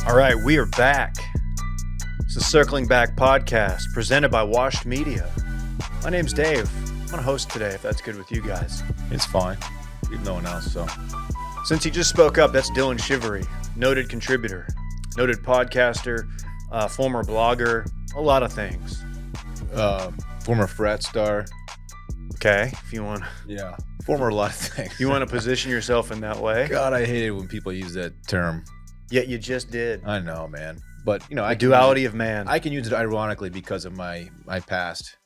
All right, we are back. It's the Circling Back podcast presented by Washed Media. My name's Dave. I'm going to host today if that's good with you guys. It's fine. We have no one else, so. Since he just spoke up, that's Dylan Shivery, noted contributor, noted podcaster, former blogger, a lot of things. Former frat star. Okay, if you want. Yeah. Former a lot of things. You want to position yourself in that way? God, I hate it when people use that term. Yet you just did. I know, man. But, you know, The duality of man. I can use it ironically because of my past.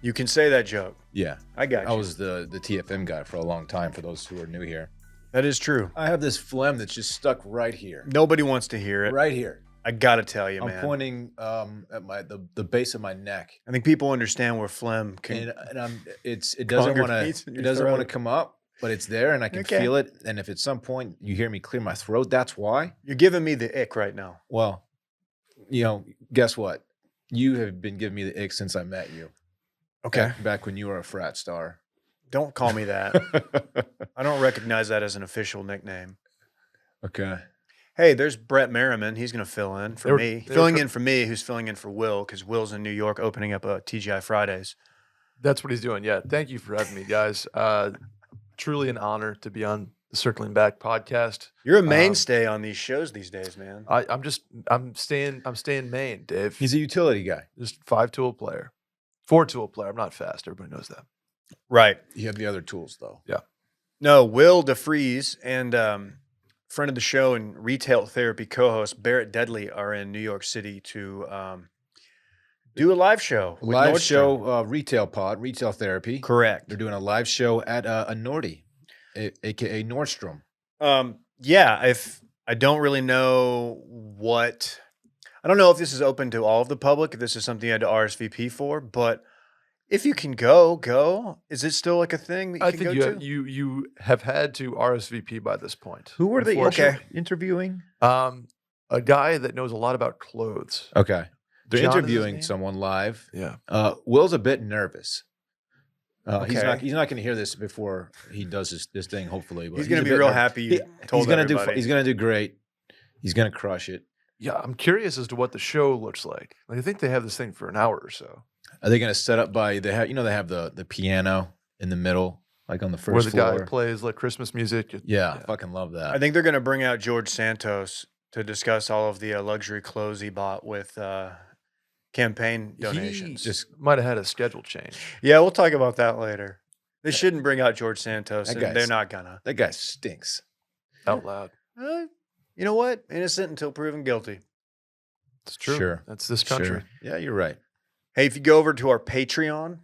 You can say that joke. Yeah. I got you. I was the TFM guy for a long time, for those who are new here. That is true. I have this phlegm that's just stuck right here. Nobody wants to hear it. Right here. I got to tell you, I'm man. pointing at the base of my neck. I think people understand where phlegm can. And it doesn't want to come up. But it's there, and I can feel it. And if at some point you hear me clear my throat, that's why. You're giving me the ick right now. Well, you know, guess what? You have been giving me the ick since I met you. Okay. Back when you were a frat star. Don't call me that. I don't recognize that as an official nickname. Okay. Hey, there's Brett Merriman. He's going to fill in for me. Filling in for me, who's filling in for Will, because Will's in New York opening up a TGI Fridays. That's what he's doing. Yeah. Thank you for having me, guys. Truly an honor to be on the Circling Back podcast. You're a mainstay on these shows these days, man. I'm staying main, Dave. He's a utility guy. Just 5-tool player. 4-tool player. I'm not fast. Everybody knows that. Right. You have the other tools, though. Yeah. No, Will DeFries and friend of the show and retail therapy co-host Barrett Dudley are in New York City to do a live show. Retail pod, retail therapy. Correct. They're doing a live show at a Nordy, a.k.a. Nordstrom. Yeah, if I don't really know I don't know if this is open to all of the public, if this is something you had to RSVP for, but if you can go. Is it still like a thing that you can go to? You have had to RSVP by this point. Who were they interviewing? A guy that knows a lot about clothes. Okay. They're John is his interviewing name? someone live. Yeah. Will's a bit nervous. Okay. He's not going to hear this before he does this thing. Hopefully, but He's going to a be bit real nervous. happy you told He's going everybody. He's going to do great. He's going to crush it. Yeah. I'm curious as to what the show looks like. I think they have this thing for an hour or so. Are they going to set up by they have the piano in the middle, like on the first Where the floor? guy plays like Christmas music. Yeah, fucking love that. I think they're going to bring out George Santos to discuss all of the luxury clothes he bought with campaign donations. He just might have had a schedule change. Yeah, we'll talk about that later. They shouldn't bring out George Santos, and they're not gonna. That guy stinks. Out loud. You know what? Innocent until proven guilty. It's true. Sure. That's this country. Sure. Yeah, you're right. Hey, if you go over to our Patreon,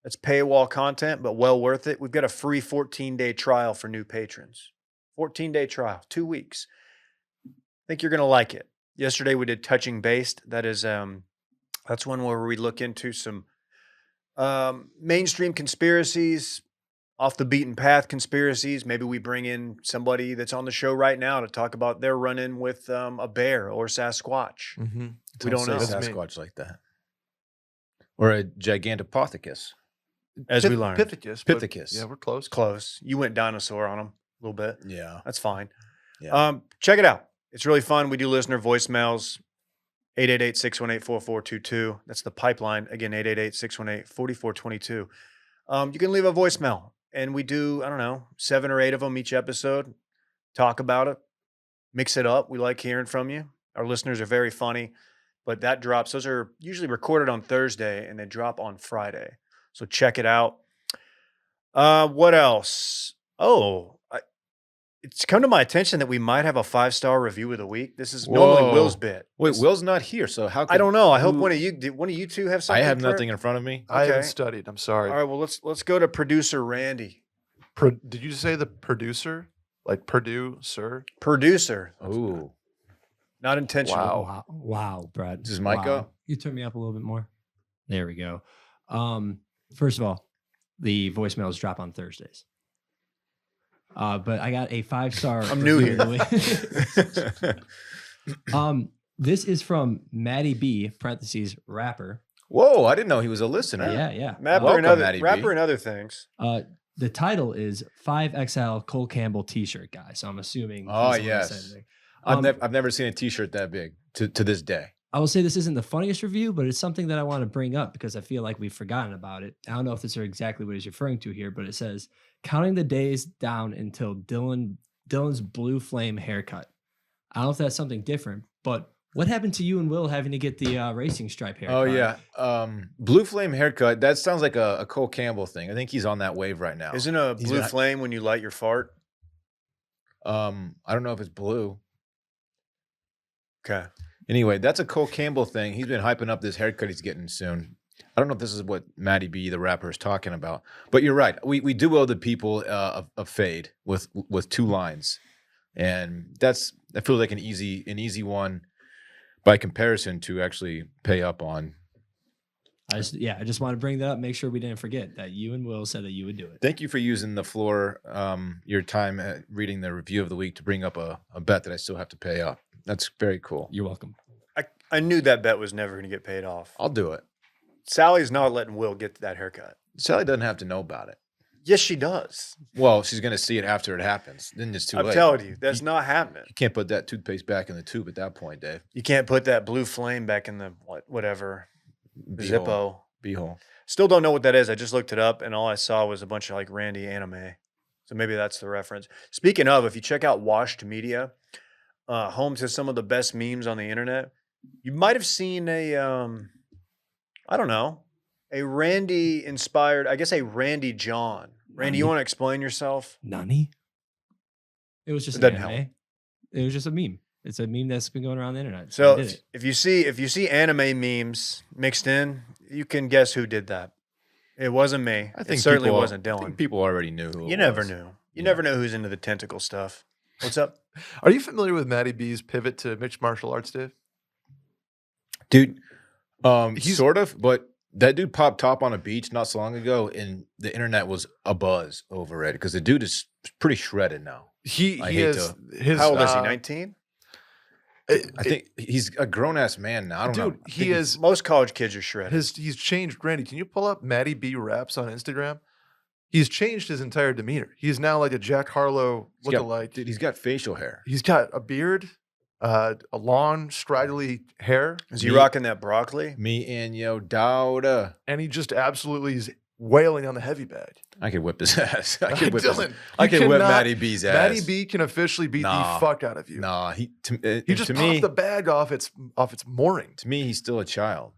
that's paywall content, but well worth it. We've got a free 14-day trial for new patrons. 14-day trial, 2 weeks. I think you're gonna like it. Yesterday we did Touching Based. That is, that's one where we look into some mainstream conspiracies, off the beaten path conspiracies. Maybe we bring in somebody that's on the show right now to talk about their run-in with a bear or Sasquatch. Mm-hmm. We don't know. Say Sasquatch like that. Or a Gigantopithecus. As we learned. Pithecus. Yeah, we're close. Close. You went dinosaur on them a little bit. Yeah. That's fine. Yeah. Check it out. It's really fun. We do listener voicemails. 888-618-4422. That's the pipeline. Again, 888-618-4422. You can leave a voicemail. And we do, 7 or 8 of them each episode. Talk about it. Mix it up. We like hearing from you. Our listeners are very funny. But that drops. Those are usually recorded on Thursday, and they drop on Friday. So check it out. What else? It's come to my attention that we might have a 5-star review of the week. This is normally Will's bit. Wait, Will's not here, so how? I don't know. I hope one of you two have something. I have nothing in front of me. I haven't studied. I'm sorry. All right. Well, let's go to producer Randy. Did you say the producer? Like Purdue, sir? Producer. Ooh. Not intentional. Wow, Brad. Is his mic up? You turn me up a little bit more. There we go. First of all, the voicemails drop on Thursdays. But I got a 5-star. I'm new here. This is from Maddie B, parentheses, rapper. Whoa, I didn't know he was a listener. Yeah. Rapper and other things. The title is 5XL Cole Campbell t-shirt guy. So I'm assuming. Oh, yes. I've never seen a T-shirt that big to this day. I will say this isn't the funniest review, but it's something that I want to bring up because I feel like we've forgotten about it. I don't know if this is exactly what he's referring to here, but it says, counting the days down until Dylan's blue flame haircut. I don't know if that's something different, but what happened to you and Will having to get the racing stripe haircut? Oh, yeah. Blue flame haircut, that sounds like a Cole Campbell thing. I think he's on that wave right now. Isn't a blue flame when you light your fart? I don't know if it's blue. Okay. Anyway, that's a Cole Campbell thing. He's been hyping up this haircut he's getting soon. I don't know if this is what Matty B, the rapper, is talking about. But you're right. We do owe the people a fade with 2 lines. And that feels like an easy one by comparison to actually pay up on. I just want to bring that up. Make sure we didn't forget that you and Will said that you would do it. Thank you for using the floor, your time reading the review of the week to bring up a bet that I still have to pay up. That's very cool. You're welcome. I knew that bet was never going to get paid off. I'll do it. Sally's not letting Will get that haircut. Sally doesn't have to know about it. Yes, she does. Well, she's going to see it after it happens. Then it's too late. I'm telling you, that's not happening. You can't put that toothpaste back in the tube at that point, Dave. You can't put that blue flame back in the whatever Zippo. B-hole. Still don't know what that is. I just looked it up, and all I saw was a bunch of like Randy anime. So maybe that's the reference. Speaking of, if you check out Washed Media, Holmes has some of the best memes on the internet. You might have seen a Randy inspired, I guess a Randy John. Randy, you want to explain yourself? Nani? It was just It an doesn't anime. help. It was just a meme. It's a meme that's been going around the internet. So I did it. if you see anime memes mixed in, you can guess who did that. It wasn't me. I think it certainly people- wasn't I Dylan. think people already knew who it You never was. knew. You Yeah. never know who's into the tentacle stuff. What's up? Are you familiar with Matty B's pivot to mixed martial arts, Dave? Dude, He's- sort of, but that dude popped top on a beach not so long ago, and the internet was abuzz over it because the dude is pretty shredded now. He I hate is his. How old is he? 19? I think he's a grown ass man now. I don't know. Dude, I he think he's- is. Most college kids are shredded. He's changed. Randy, can you pull up Matty B raps on Instagram? He's changed his entire demeanor. He's now like a Jack Harlow he's got- lookalike. Dude, he's got facial hair. He's got a beard, a long, stridely hair, Is he Me- rocking that broccoli? Me and yo Dowda. and he just absolutely is wailing on the heavy bag. I could whip his ass. I could whip his, Dylan, I you could whip cannot- Matty B's ass. Matty B can officially beat Nah. the fuck out of you. Nah, He just to popped me, the bag off its mooring. to me, he's still a child,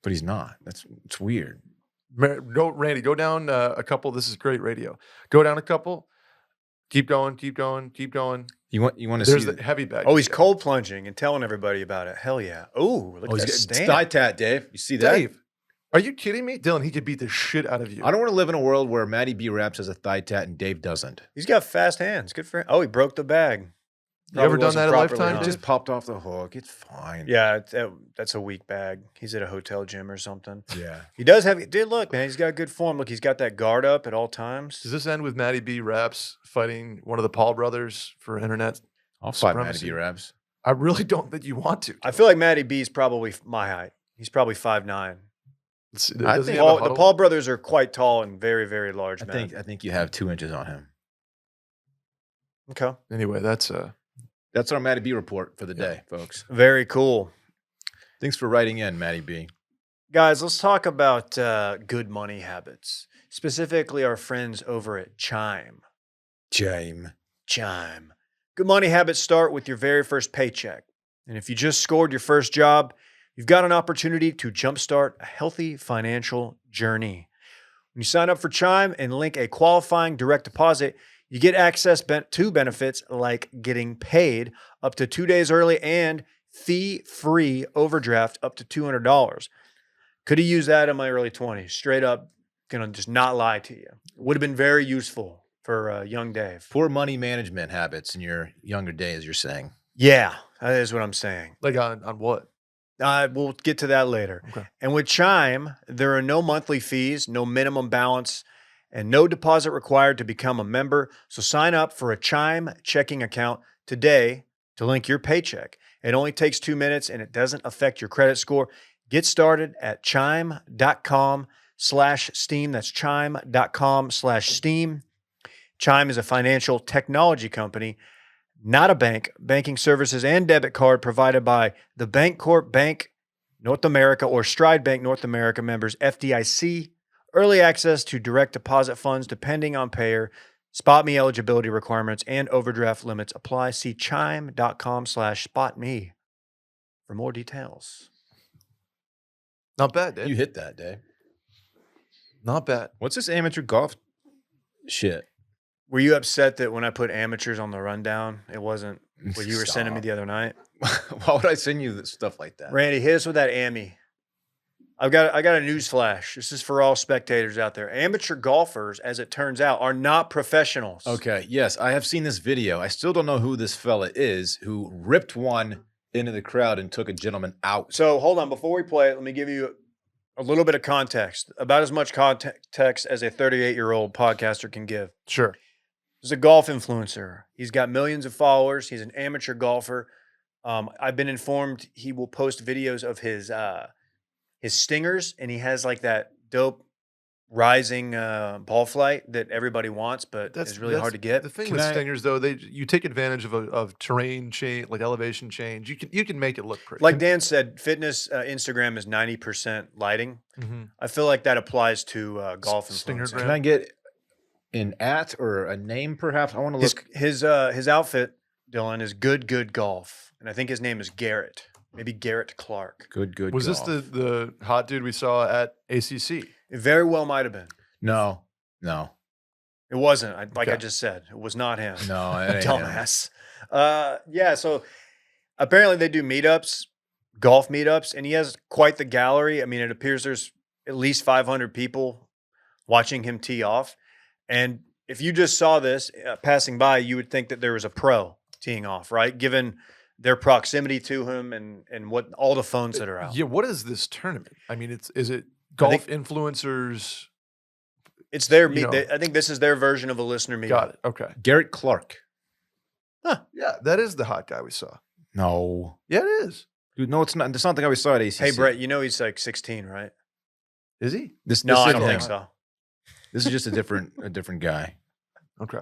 but he's not. It's weird. Go, Randy, go down a couple. This is great radio. Go down a couple. Keep going. Keep going. Keep going. You want to There's see? the heavy bag. Oh, he's cold plunging and telling everybody about it. Hell yeah. Oh, look Oh, at that he's got stand. thigh tat, Dave. You see that? Dave, are you kidding me? Dylan, he could beat the shit out of you. I don't want to live in a world where Matty B raps has a thigh tat and Dave doesn't. He's got fast hands. Good for him. Oh, he broke the bag. You ever Probably done wasn't that at properly Lifetime, hung. It Dave? just popped off the hook. It's fine. Yeah, that's a weak bag. He's at a hotel gym or something. Yeah. He does have, dude, look, man, he's got good form. Look, he's got that guard up at all times. Does this end with Matty B raps fighting one of the Paul brothers for internet? I'll fight Matty Supremacy. B raps. I really don't think you want to. I feel like Matty B is probably my height. He's probably 5'9". Does he I have think a The huddle? Paul brothers are quite tall and very, very large I men. think you have 2 inches on him. Okay. Anyway, that's That's our Matty B report for the day, folks. Very cool. Thanks for writing in, Matty B. Guys, let's talk about good money habits, specifically our friends over at Chime. Chime. Good money habits start with your very first paycheck. And if you just scored your first job, you've got an opportunity to jumpstart a healthy financial journey. When you sign up for Chime and link a qualifying direct deposit, you get access to benefits like getting paid up to 2 days early and fee-free overdraft up to $200. Could have used that in my early 20s. Straight up, gonna just not lie to you. Would have been very useful for young Dave. Poor money management habits in your younger days, you're saying. Yeah, that is what I'm saying. like on what? We'll get to that later. Okay. And with Chime, there are no monthly fees, no minimum balance, and no deposit required to become a member. So sign up for a Chime checking account today to link your paycheck. It only takes 2 minutes and it doesn't affect your credit score. Get started at chime.com/steam. That's chime.com/steam. Chime is a financial technology company not a bank. Banking services and debit card provided by the Bancorp Bank North America or Stride Bank North America members FDIC. Early access to direct deposit funds depending on payer. Spot Me eligibility requirements and overdraft limits apply. See chime.com/spotme for more details. Not bad, Dave. You hit that, Dave. Not bad. What's this amateur golf shit? Were you upset that when I put amateurs on the rundown, it wasn't what you were sending me Stop. the other night? Why would I send you stuff like that? Randy, hit us with that AMI. I got a news flash. This is for all spectators out there. Amateur golfers, as it turns out, are not professionals. Okay, yes, I have seen this video. I still don't know who this fella is who ripped one into the crowd and took a gentleman out. So hold on. Before we play it, let me give you a little bit of context, about as much context as a 38-year-old podcaster can give. Sure. He's a golf influencer. He's got millions of followers. He's an amateur golfer. I've been informed he will post videos of his stingers, and he has like that dope rising ball flight that everybody wants, but it's really hard to get. The thing Can with I- stingers, though, you take advantage of terrain change, like elevation change. You can make it look pretty. Like Dan said, fitness Instagram is 90% lighting. Mhm. I feel like that applies to golf Stinger influencers. Can I get an at or a name, perhaps? I want to look. His outfit, Dylan, is good golf, and I think his name is Garrett. Maybe Garrett Clark. Good. Was golf. this the hot dude we saw at ACC? It very well might have been. No. It wasn't. Like I Okay. just said, it was not him. No, it ain't him. Dumbass. Yeah. So apparently they do meetups, golf meetups, and he has quite the gallery. I mean, it appears there's at least 500 people watching him tee off. And if you just saw this passing by, you would think that there was a pro teeing off, right? Given their proximity to him and what all the phones that are out. Yeah. What is this tournament? I mean, is it golf influencers? It's their You know. I think this is their version of a listener meetup. Got it. Okay. Garrett Clark. Yeah, that is the hot guy we saw. No. Yeah, it is. Dude, no, it's not. It's not the guy we saw at ACC. Hey, Brett, you know he's like 16, right? Is he? This No, I isn't don't him. think so. This is just a different guy. Okay.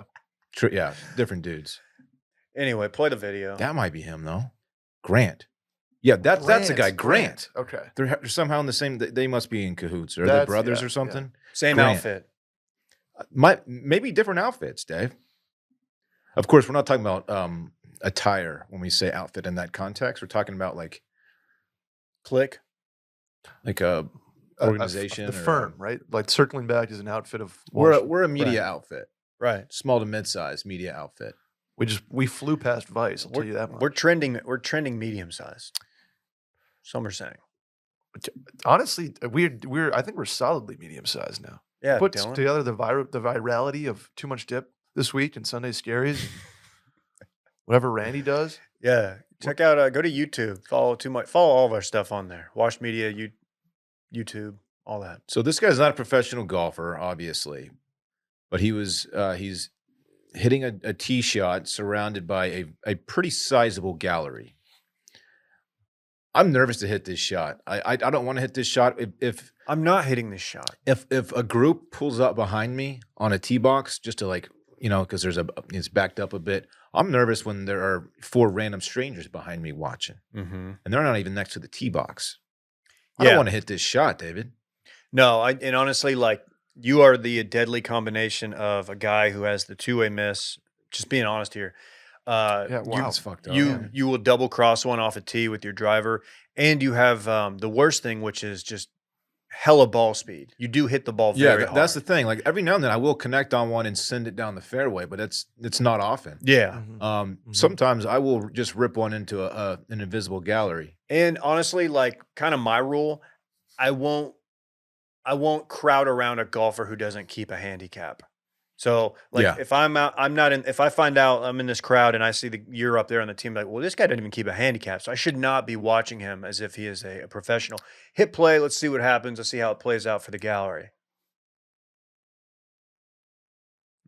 Yeah, different dudes. Anyway, play the video. That might be him though. Grant. Yeah, that's the guy. Grant. Okay. They're somehow in the same. They must be in cahoots. Are they That's- brothers yeah, or something? Same Grant. outfit. Maybe different outfits, Dave. Of course, we're not talking about attire when we say outfit in that context. We're talking about like Click. a organization, the or firm, right? Like circling back is an outfit of. We're Washington. we're a media Right. outfit, Right. small to mid-size media outfit. we flew past Vice. I'll tell you that much. We're trending medium sized. Some are saying. Honestly, we're I think we're solidly medium sized now. Yeah, Put Dylan. together the virality of Too Much Dip this week and Sunday Scaries, and whatever Randy does. Yeah. Check out go to YouTube. Follow all of our stuff on there. Wash Media, YouTube, all that. So this guy's not a professional golfer, obviously, but he's hitting a tee shot surrounded by a pretty sizable gallery. I'm nervous to hit this shot. I don't want to hit this shot. If I'm not hitting this shot. if a group pulls up behind me on a tee box just to because it's backed up a bit. I'm nervous when there are 4 random strangers behind me watching, Mm-hmm. and they're not even next to the tee box. I Yeah. don't want to hit this shot, David. No, and honestly, like you are the deadly combination of a guy who has the two-way miss. Just being honest here. Yeah, wow. It's fucked up. You will double cross one off a tee with your driver, and you have the worst thing, which is just hella ball speed. You do hit the ball Yeah, very that's the hard. thing. Like every now and then, I will connect on one and send it down the fairway, but it's not often. Yeah, Mhm. Sometimes I will just rip one into an invisible gallery. and honestly, like kind of my rule, I won't crowd around a golfer who doesn't keep a handicap. So like Yeah. if if I find out I'm in this crowd and I see you're up there on the team, like, well, this guy didn't even keep a handicap. So I should not be watching him as if he is a professional. Hit play, let's see what happens. Let's see how it plays out for the gallery.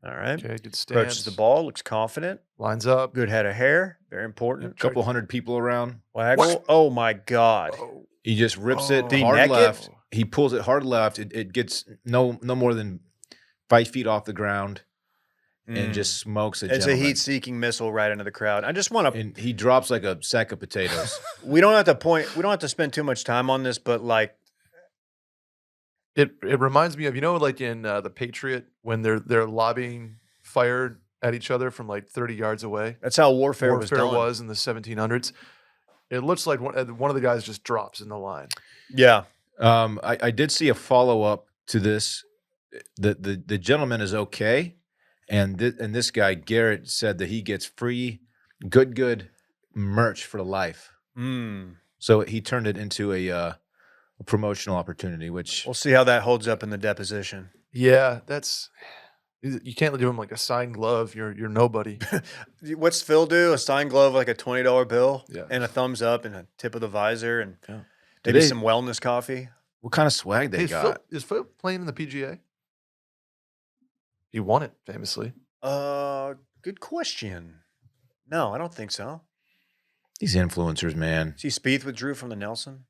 All right. Okay, good stance. Approaches the ball, looks confident. Lines up. Good head of hair. Very A important. couple hundred people around. Waggle. Oh my God. Oh, He just rips it Did he hard neck it? left. He pulls it hard left. It gets no more than 5 feet off the ground. and just smokes a It's a gentleman. heat-seeking missile right into the crowd. I just want to. And he drops like a sack of potatoes. We don't have to spend too much time on this, but like, It reminds me of, like in The Patriot when they're lobbing fire at each other from like 30 yards away. that's how warfare was done. was in the 1700s. It looks like one of the guys just drops in the line. Yeah. I did see a follow up to this. The gentleman is okay, and this guy Garrett said that he gets free good merch for life. Mm. So he turned it into a promotional opportunity, which We'll see how that holds up in the deposition. Yeah, you can't give him like a signed glove. You're nobody. What's Phil do? A signed glove, like a $20 bill, Yeah. and a thumbs up, and a tip of the visor, and Yeah. maybe they- some wellness coffee. what kind of swag they Hey, got? is Phil playing in the PGA? He won it famously. Good question. No, I don't think so. These influencers, man. See, Spieth withdrew from the Nelson.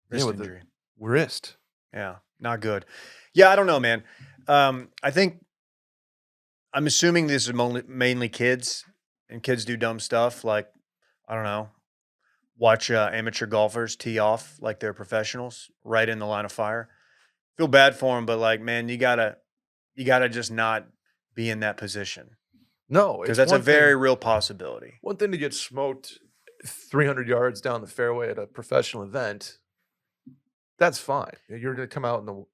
Wrist with the injury. wrist. Yeah, not good. Yeah, I don't know, man. I'm assuming this is mainly kids, and kids do dumb stuff like, I don't know, watch amateur golfers tee off like they're professionals right in the line of fire. Feel bad for them, but like, man, you gotta just not be in that position No, because it's that's a one very thing, real possibility. one thing to get smoked 300 yards down the fairway at a professional event. That's fine. You're going to come out in the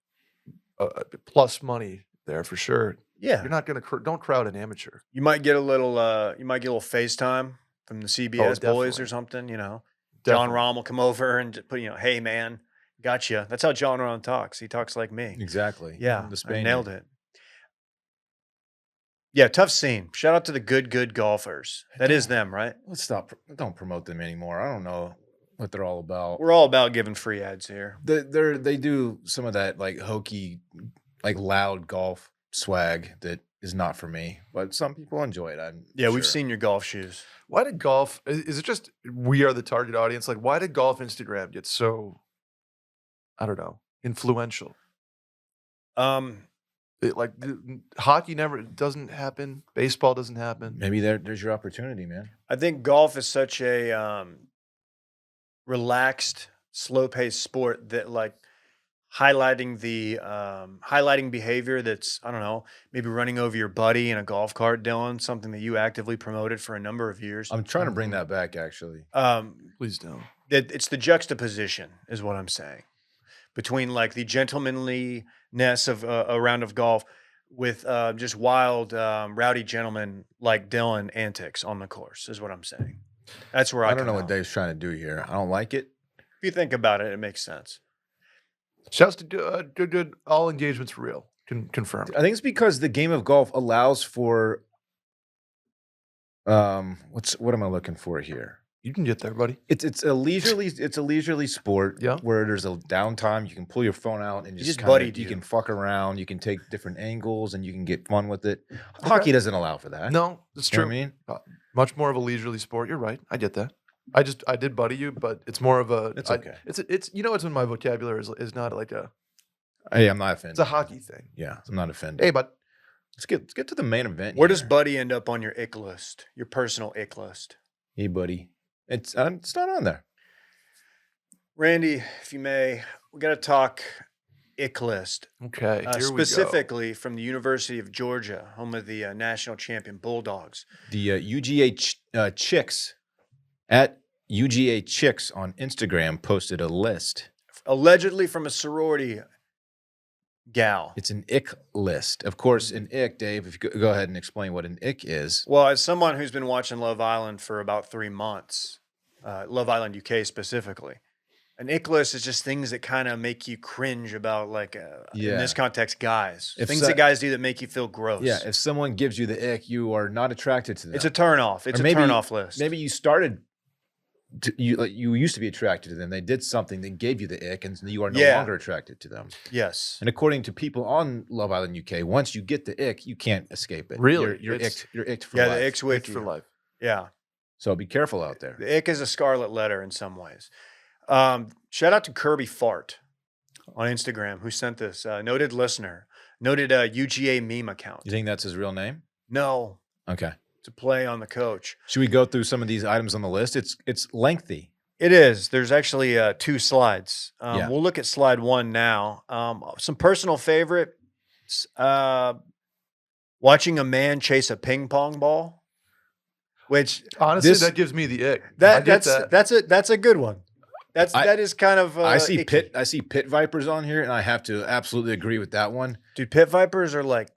plus money there for sure. Yeah, You're not going to don't crowd an amateur. you might get a little FaceTime from the CBS boys definitely. or something. John Definitely. Rahm will come over and just put, hey man, gotcha. That's how John Rahm talks. He talks like me. Exactly. Yeah, the I Spaniard. nailed it. Yeah, tough scene. Shout out to the good golfers. That is them, right? Let's stop. Don't promote them anymore. I don't know what they're all about. We're all about giving free ads here. They do some of that like hokey, like loud golf swag that is not for me, but some people enjoy it. We've seen your golf shoes. Why did golf? Is it just we are the target audience? Like, why did golf Instagram get so, I don't know, influential? Hockey never doesn't happen. Baseball doesn't happen. Maybe there's your opportunity, man. I think golf is such a relaxed, slow-paced sport that like highlighting behavior that's, I don't know, maybe running over your buddy in a golf cart, Dylan, something that you actively promoted for a number of years. I'm trying to bring that back, actually. Please don't. It's the juxtaposition is what I'm saying between like the gentlemanliness of a round of golf with just wild, rowdy gentlemen like Dylan antics on the course is what I'm saying. That's where I don't know what come out. Dave's trying to do here. I don't like it. If you think about it, it makes sense. Shouts to good. All engagements real. Confirmed. I think it's because the game of golf allows for what am I looking for here? You can get there, buddy. It's a leisurely sport Yeah. where there's a downtime. You can pull your phone out and just kinda- buddied you you. can fuck around. You can take different angles and you can get fun with it. Hockey doesn't allow for that. No, that's You know true. what I mean, Much more of a leisurely sport. You're right. I get that. I did buddy you, but it's more of a. It's okay. It's it's in my vocabulary is not like a. hey, I'm not offended. It's a hockey thing. Yeah, I'm not offended. Hey, but let's get to the main event. Where does here. Buddy end up on your Ick list, your personal Ick list? Hey, buddy. It's not on there. Randy, if you may, we got to talk Ick List. okay, here Specifically from the University of Georgia, home of the national champion Bulldogs. The UGA Chicks at UGA Chicks on Instagram posted a list. Allegedly from a sorority gal. It's an Ick list. Of course, an Ick, Dave, if you go ahead and explain what an Ick is. Well, as someone who's been watching Love Island for about 3 months, Love Island UK specifically, an Ick list is just things that kind of make you cringe about, like, in Yeah. this context, guys. If Things so- that guys do that make you feel gross. Yeah, if someone gives you the Ick, you are not attracted to them. It's a turnoff. It's Or a maybe- turnoff list. Maybe you started you used to be attracted to them. They did something that gave you the Ick, and you are no Yeah. longer attracted to them. Yes. And according to people on Love Island UK, once you get the Ick, you can't escape it. Really? You're It's- icked. You're icked for Yeah, life. the Ick's with for you. life. Yeah. So be careful out there. The Ick is a scarlet letter in some ways. Shout out to Kirby Fart on Instagram who sent this. Noted listener. Noted UGA meme account. You think that's his real name? No, Okay. to play on the coach. Should we go through some of these items on the list? It's lengthy. It is. There's actually 2 slides. Yeah. We'll look at slide 1 now. Some personal favorites. Watching a man chase a ping pong ball, which Honestly, This- that gives me the ick. I get that. that's a good one. That is kind of I see icky. I see pit vipers on here, and I have to absolutely agree with that one. Dude, pit vipers are like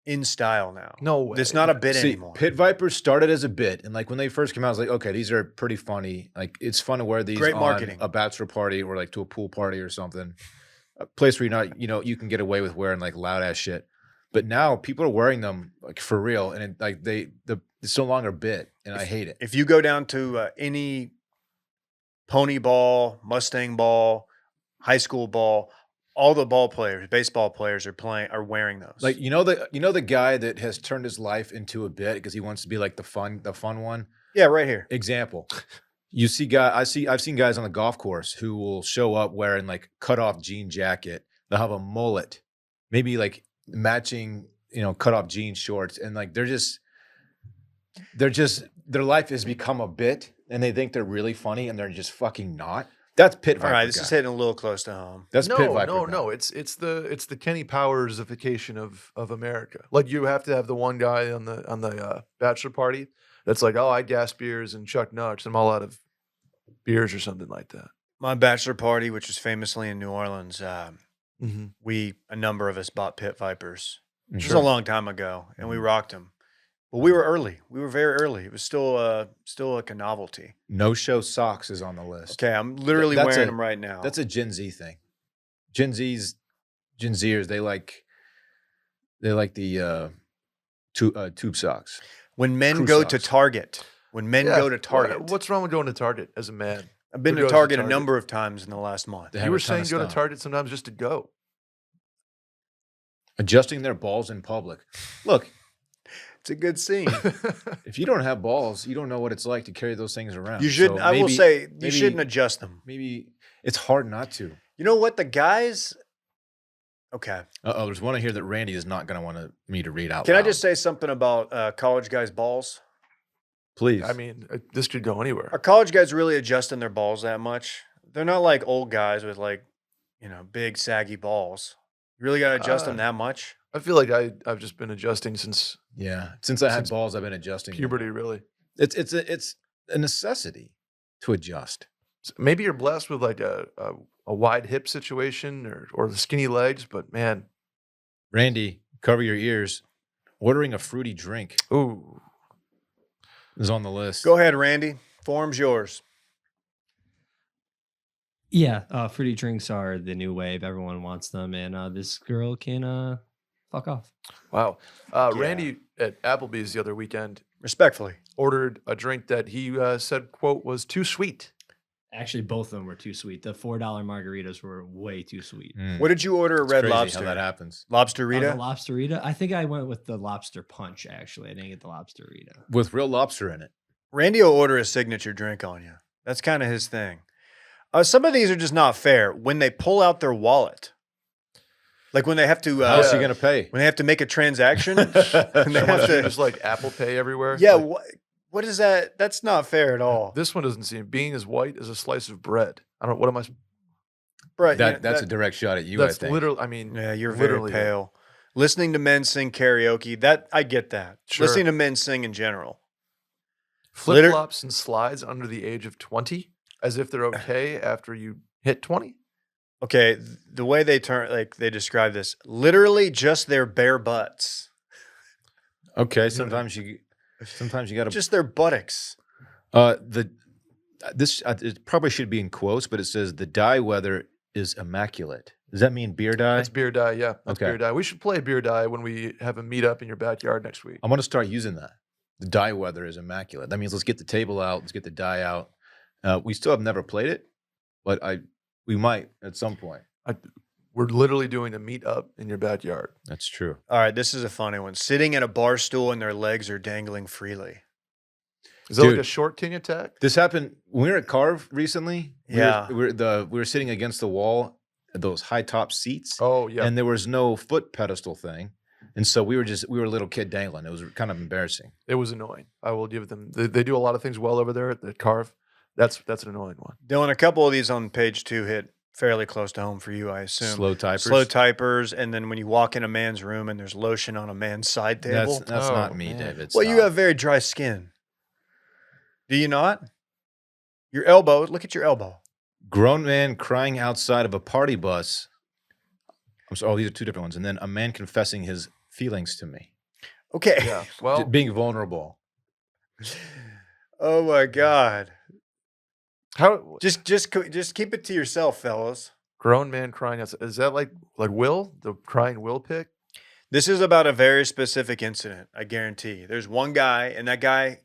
in style now. No way. It's not a bit See, anymore. pit vipers started as a bit, and like when they first came out, I was like, okay, these are pretty funny. Like it's fun to wear these Great on marketing. a bachelor party or like to a pool party or something. A place where you can get away with wearing like loud ass shit. But now people are wearing them like for real, and it's no longer a bit, and I hate it. If you go down to any pony ball, Mustang ball, high school ball, all the ball players, baseball players are wearing those. Like the guy that has turned his life into a bit because he wants to be like the fun one. yeah, right here. Example. You see I've seen guys on the golf course who will show up wearing like cut off jean jacket. They'll have a mullet, maybe like matching, cut off jean shorts, and like their life has become a bit, and they think they're really funny, and they're just fucking not. That's pit viper. All right, this guy. is hitting a little close to home. That's pit viper. No. guy. It's the Kenny Powersification of America. Like you have to have the one guy on the bachelor party that's like, oh, I gas beers and Chuck Nuts. I'm all out of beers or something like that. My bachelor party, which was famously in New Orleans, a number of us bought pit vipers. It was a long time ago, and we rocked them. But we were early. We were very early. It was still like a novelty. No show socks is on the list. Okay, I'm literally That's wearing a- them right now. That's a Gen Z thing. Gen Zers, they like the tube socks. when men crew go to socks. Target. When men Yeah, go to Target. What's wrong with going to Target as a man? I've been who to goes to Target a Target? number of times in the last month. They You have were a ton saying of go to stuff. Target sometimes just to go. Adjusting their balls in public. Look, It's a good scene. if you don't have balls, you don't know what it's like to carry those things around. You shouldn't. So I will maybe- say you maybe- shouldn't adjust them. Maybe it's hard not to. You know what? The guys. Okay. There's one in here that Randy is not going to want me to read out Can I loud. just say something about college guys' balls? Please? I mean, this could go anywhere. Are college guys really adjusting their balls that much? They're not like old guys with like, big saggy balls. You really got to adjust them that much? I feel like I've just been adjusting since yeah. Since I had Since balls, I've been adjusting. them. puberty, really. It's a necessity to adjust. Maybe you're blessed with like a wide hip situation or the skinny legs, but man, Randy, cover your ears. Ordering a fruity drink ooh, is on the list. Go ahead, Randy. Form's yours. Yeah, fruity drinks are the new wave. Everyone wants them, and this girl can fuck off. wow. Randy at Applebee's the other weekend Respectfully. ordered a drink that he said, quote, was too sweet. Actually, both of them were too sweet. The $4 margaritas were way too sweet. Mm. What did you order? It's Red crazy Lobster. How that happens Lobster Oh, Rita? the lobsterita. I think I went with the lobster punch. Actually, I didn't get the lobsterita. with real lobster in it. Randy will order a signature drink on you. That's kind of his thing. Some of these are just not fair. When they pull out their wallet, like when they have to, How's he going to pay? when they have to make a transaction, and they So have much to, just like Apple Pay everywhere. yeah. Like, What is that? That's not fair at all. this one doesn't seem being as white as a slice of bread. I don't. What am I? Right? That's a direct shot at you. That's I think. literally. I mean, Yeah, you're very literally pale. Listening to men sing karaoke, that I get that. Sure. Listening to men sing in general. Flip flops and slides under the age of 20, as if they're okay after you hit 20. Okay, the way they they describe this, literally just their bare butts, Okay, sometimes you got to. just their buttocks. It probably should be in quotes, but it says the dye weather is immaculate. Does that mean beer dye? That's beer dye. Yeah, that's Okay. beer dye. We should play beer dye when we have a meetup in your backyard next week. I'm going to start using that. The dye weather is immaculate. That means let's get the table out. Let's get the dye out. We still have never played it, but we might at some point. We're literally doing a meetup in your backyard. That's true. All right, this is a funny one. Sitting at a bar stool and their legs are dangling freely. Is that like Dude. a short king attack? This happened when we were at Carve recently. Yeah. we were sitting against the wall, those high top seats, Oh yeah. and there was no foot pedestal thing, and so we were a little kid dangling. It was kind of embarrassing. It was annoying. I will give them. They do a lot of things well over there at Carve. That's an annoying one. Dylan, a couple of these on page 2 hit fairly close to home for you, I assume. Slow typers. Slow typers, and then when you walk in a man's room and there's lotion on a man's side table. That's Oh, not me, man. David. Well, you stop. have very dry skin. Do you not? Your elbow, look at your elbow. Grown man crying outside of a party bus. I'm sorry, these are two different ones. And then a man confessing his feelings to me. Okay. Yeah. Well, Being vulnerable. Oh my God. how Just keep it to yourself, fellas. grown man crying outside? Is that like Will, the crying Will pick? This is about a very specific incident, I guarantee. There's one guy, and that guy,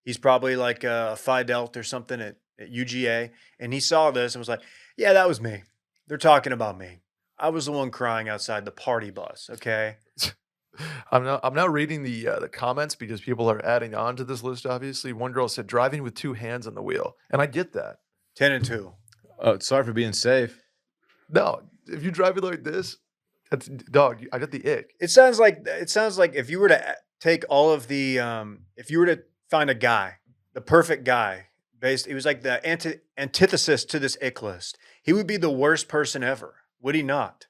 he's probably like a Phi Delta or something at UGA, and he saw this and was like, yeah, that was me. They're talking about me. I was the one crying outside the party bus, okay? I'm now reading the comments because people are adding on to this list. Obviously, one girl said driving with 2 hands on the wheel, and I get that. 10 and 2. Oh, sorry for being safe. No, if you drive it like this, that's dog. I got the ick. It sounds like if you were to take all of the if you were to find a guy, the perfect guy, he was like the antithesis to this Ick List. He would be the worst person ever, would he not?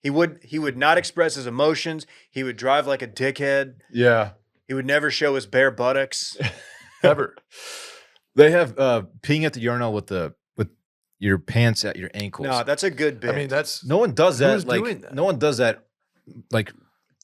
He would not express his emotions. He would drive like a dickhead. Yeah. He would never show his bare buttocks. Ever. They have peeing at the urinal with your pants at your ankles. No, that's a good bit. I mean, that's No one does that. Who's doing that? No one does that like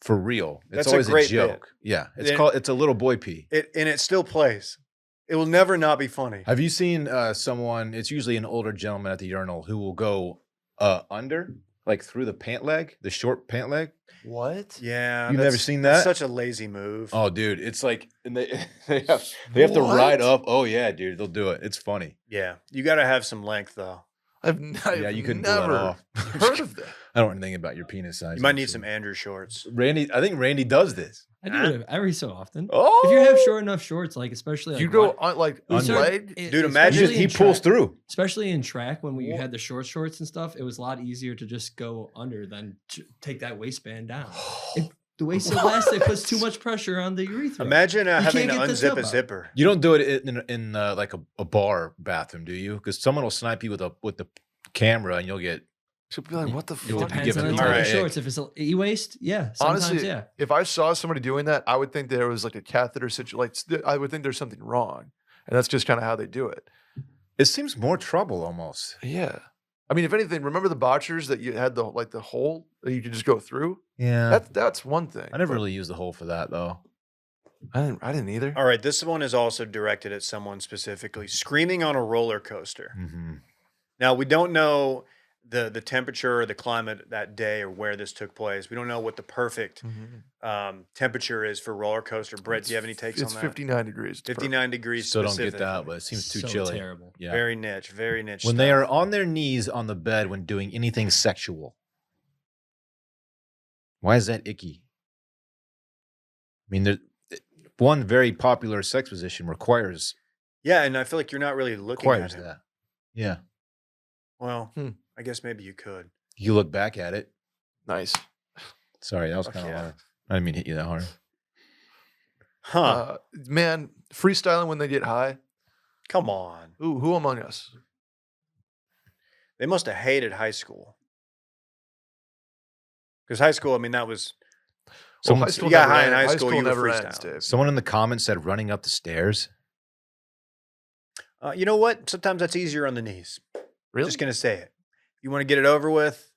for real. It's That's a always a, great joke. bit. Yeah. Then- It's a little boy pee. it still plays. It will never not be funny. Have you seen someone, it's usually an older gentleman at the urinal who will go under, like through the pant leg, the short pant leg? what? Yeah, You've never seen that's that? such a lazy move. Oh, dude, it's like and they have to ride What? up. Oh yeah, dude, they'll do it. It's funny. Yeah, you got to have some length though. I've Yeah, you couldn't pull that never off. heard of that. I don't know anything about your penis size. You might need actually. some Andrew shorts. Randy. I think Randy does this. I do it every so often. Oh, If you have short enough shorts, like especially like You go run- on like Under. leg. Dude, imagine especially he in pulls track- through. Especially in track, when you had the shorts and stuff, it was a lot easier to just go under than take that waistband down. If the waist is elastic, puts too much pressure on the urethra. Imagine having to can't get the unzip tub a out. zipper. You don't do it in like a bar bathroom, do you? Because someone will snipe you with the camera, and you'll get. Should be like, what the You'll fuck? be Depends on the giving type Alright. of shorts. If it's an e-waist, yeah. Sometimes, Honestly, yeah. if I saw somebody doing that, I would think there was like a catheter situation. Like I would think there's something wrong, and that's just kind of how they do it. It seems more trouble almost. Yeah. I mean, if anything, remember the botchers that you had the hole that you could just go through? Yeah, That's one thing. I never but really used the hole for that though. I didn't either. All right, this one is also directed at someone specifically. Screaming on a roller coaster. Mm-hmm. Now, we don't know the temperature or the climate that day or where this took place. We don't know what the perfect Mhm. temperature is for roller coaster. Brett, do you have any takes It's on that? 59 degrees. It's perfect. 59 degrees. Still don't get that, specifically. but it seems too So chilly. terrible. Yeah. Very niche, very niche. When they stuff. are on their knees on the bed when doing anything sexual. Why is that icky? I mean, one very popular sex position requires Yeah, and I feel like you're not really looking at it. that. Yeah. Well, Hmm. I guess maybe you could. You look back at it. Nice. Sorry, that was Fuck kind of yeah. hard. I didn't mean to hit you that hard. Huh. Man, freestyling when they get high. Come on. Ooh, who among us? They must have hated high school. Because high school, I mean, that was. Someone, high school you got never high in ends. high school, you were never freestyling. ends, Dave. someone in the comments said running up the stairs. You know what? Sometimes that's easier on the knees. Really? Just going to say it. You want to get it over with?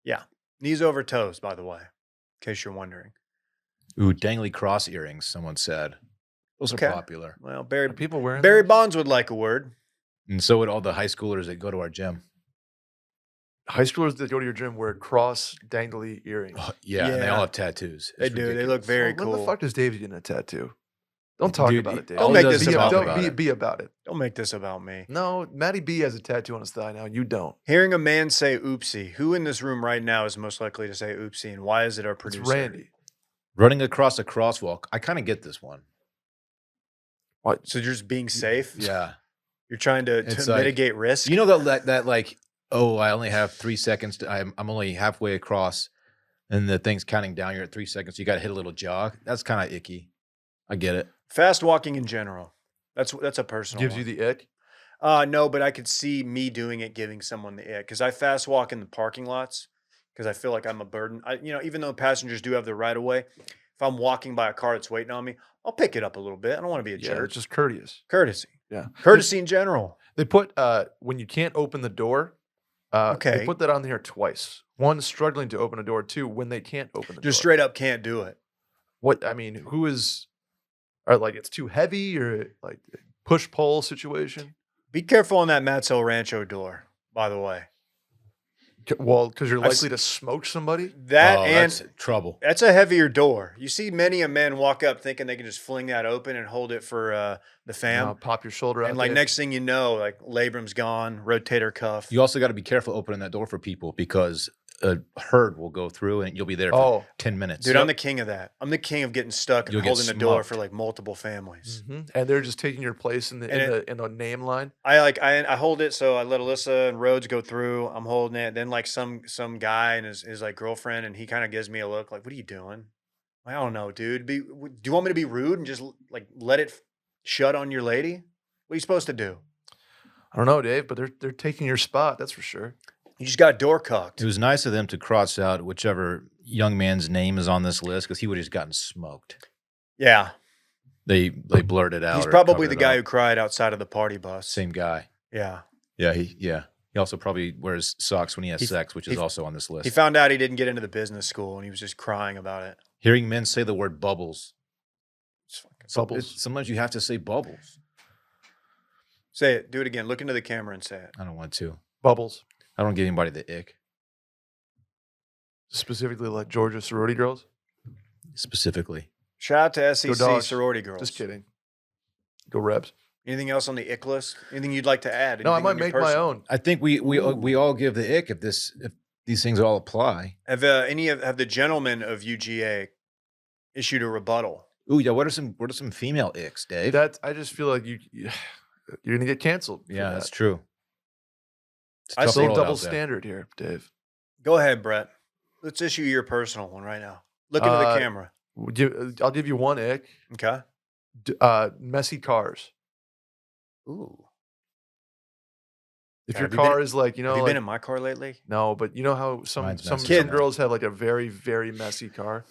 Yeah. Knees over toes, by the way, in case you're wondering. Ooh, dangly cross earrings, someone said. Those Okay. are popular. Well, Are Barry people wearing Barry those? Bonds would like a word. And so would all the high schoolers that go to our gym. High schoolers that go to your gym wear cross dangly earrings. Oh, yeah, and they Yeah. all have tattoos. They It's do. They ridiculous. look very When cool. the fuck does David get a tattoo? Don't talk Dude, about it, Dave. Don't make this be, about don't me. be about it. Don't make this about me. No, Matty B has a tattoo on his thigh now. You don't. Hearing a man say oopsie. Who in this room right now is most likely to say oopsie, and why is it our producer? It's Randy. Running across a crosswalk. I kind of get this one. What? So you're just being safe? Yeah. You're trying to It's like- mitigate risk? You know that like oh, I only have 3 seconds. I'm only halfway across, and the thing's counting down. You're at 3 seconds. So you got to hit a little jog. That's kind of icky. I get it. Fast walking in general. That's a personal Gives one. you the ick. No, but I could see me doing it, giving someone the ick because I fast walk in the parking lots because I feel like I'm a burden. Even though passengers do have the right of way, if I'm walking by a car that's waiting on me, I'll pick it up a little bit. I don't want to be a Yeah, jerk. it's just courteous. Courtesy, Yeah. courtesy in general. They put when you can't open the door. Okay. They put that on there twice. One, struggling to open a door. Two, when they can't open the door. Just straight up can't do it. What I mean, who is? Are like it's too heavy or like push pull situation? Be careful on that Matzo Rancho door, by the way. Well, because you're I've likely to smoke somebody. That Oh, and that's trouble. that's a heavier door. You see many a men walk up thinking they can just fling that open and hold it for the fam. Pop your shoulder out. And like Dave. next thing you know, like labrum's gone, rotator cuff. You also got to be careful opening that door for people because a herd will go through and you'll be there for 10 minutes. Dude, I'm the king of that. I'm the king of getting stuck and You'll get holding the door smoked. for like multiple families. And they're just taking your place in the in the name line. I hold it, so I let Alyssa and Rhodes go through. I'm holding it. Then like some guy and his like girlfriend, and he kind of gives me a look like, "What are you doing?" I don't know, dude. Do you want me to be rude and just like let it shut on your lady? What are you supposed to do? I don't know, Dave, but they're taking your spot. That's for sure. You just got door cocked. It was nice of them to cross out whichever young man's name is on this list because he would have just gotten smoked. Yeah, They blurted out. he's or probably the covered it guy up. who cried outside of the party bus. Same guy. Yeah. Yeah, he also probably wears socks when he has He- sex, which is he- also on this list. He found out he didn't get into the business school, and he was just crying about it. Hearing men say the word bubbles. It's fucking- Bubbles. Sometimes you have to say bubbles. Say it. Do it again. Look into the camera and say it. I don't want to. Bubbles. I don't give anybody the ick. Specifically like Georgia sorority girls. Specifically. Shout out to Go SEC Dogs. sorority girls. Just kidding. Go Rebs. Anything else on the Ick list? Anything you'd like to add? No, I Anything might on your make my personal- own. I think we all give the ick if these things all apply. Have have the gentlemen of UGA issued a rebuttal? Ooh, yeah. What are some female icks, Dave? That I just feel like you're gonna get canceled. for yeah, that. that's true. It's a I tough say Still world double out there. standard here, Dave. Go ahead, Brett. Let's issue your personal one right now. Look into the camera. I'll give you one ick. Okay. Messy cars. Ooh. If Yeah, your have you been- car is like, Have you like, been in my car lately? no, but you know how Mine's some messy. girls have like a very, very messy car.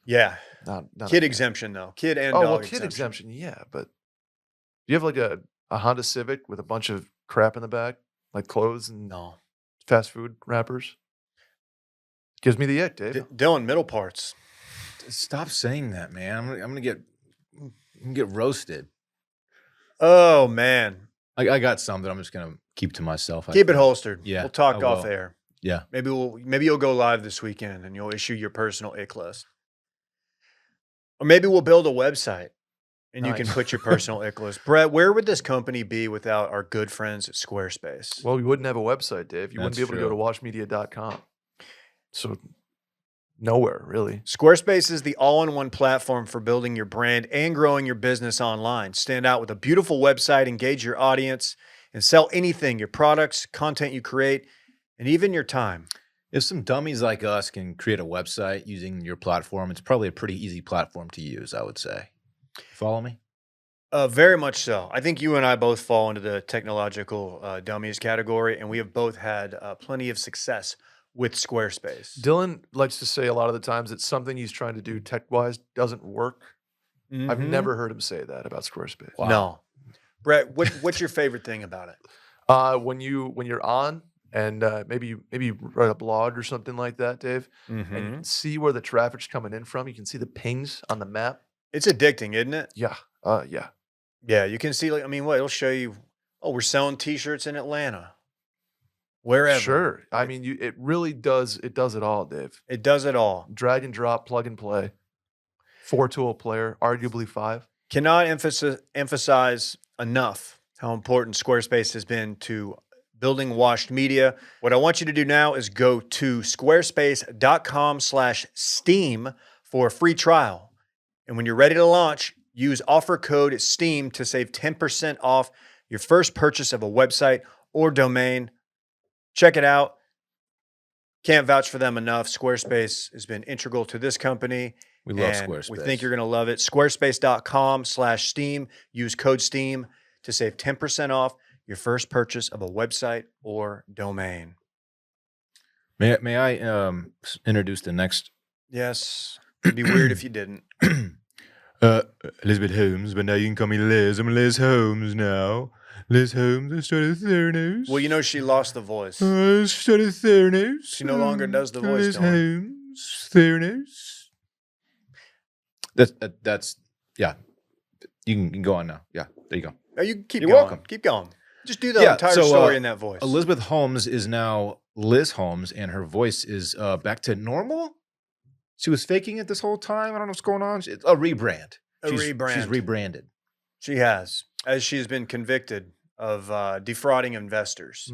Yeah. Not a Kid fan. exemption though. Kid and Oh dog well, kid exemption, yeah. But do you have like a Honda Civic with a bunch of crap in the back, like clothes and No. fast food wrappers? Gives me the ick, Dave. Dylan, middle parts. Stop saying that, man. I'm gonna get roasted. Oh man. I got some that I'm just gonna keep to myself. I Keep it think. holstered. Yeah, We'll talk I off will. air. Yeah. Maybe you'll go live this weekend and you'll issue your personal Ick list. Or maybe we'll build a website and you can Nice. put your personal Ick list. Brett, where would this company be without our good friends at Squarespace? Well, we wouldn't have a website, Dave. You wouldn't be That's able to go to watchmedia.com. So nowhere, really. Squarespace is the all-in-one platform for building your brand and growing your business online. Stand out with a beautiful website, engage your audience, and sell anything, your products, content you create, and even your time. If some dummies like us can create a website using your platform, it's probably a pretty easy platform to use, I would say. Follow me? Very much so. I think you and I both fall into the technological dummies category, and we have both had plenty of success with Squarespace. Dylan likes to say a lot of the times that something he's trying to do tech-wise doesn't work. I've Mhm. never heard him say that about Squarespace. Wow. No. Brett, what's your favorite thing about it? When you're on and maybe you write a blog or something like that, Dave, and you can see where the traffic's coming in from. You can see the pings on the map. It's addicting, isn't it? Yeah, yeah. Yeah, you can see, like, I mean, what it'll show you. Oh, we're selling T-shirts in Atlanta. Wherever. Sure. I mean, it really does. It does it all, Dave. It does it all. Drag and drop, plug and play. 4-tool player, arguably 5. Cannot emphasize enough how important Squarespace has been to building Washed Media. What I want you to do now is go to squarespace.com/steam for a free trial. And when you're ready to launch, use offer code STEAM to save 10% off your first purchase of a website or domain. Check it out. Can't vouch for them enough. Squarespace has been integral to this company. We love and Squarespace. We think you're going to love it. Squarespace.com/Steam. Use code STEAM to save 10% off your first purchase of a website or domain. May I introduce the next? Yes. It'd be weird if you didn't. Elizabeth Holmes, but now you can call me Liz. I'm Liz Holmes now. Liz Holmes, I started Theranos. Well, you know she lost the voice. I started Theranos. She no longer does the voice, Liz Dylan. Holmes, Theranos. That's yeah. You can go on now. Yeah, there you go. Oh, you keep You're going. welcome. Keep going. Just do the entire story in that voice. Elizabeth Holmes is now Liz Holmes, and her voice is back to normal. She was faking it this whole time. I don't know what's going on. It's a rebrand. Rebrand. She's rebranded. She has, as she's been convicted of defrauding investors.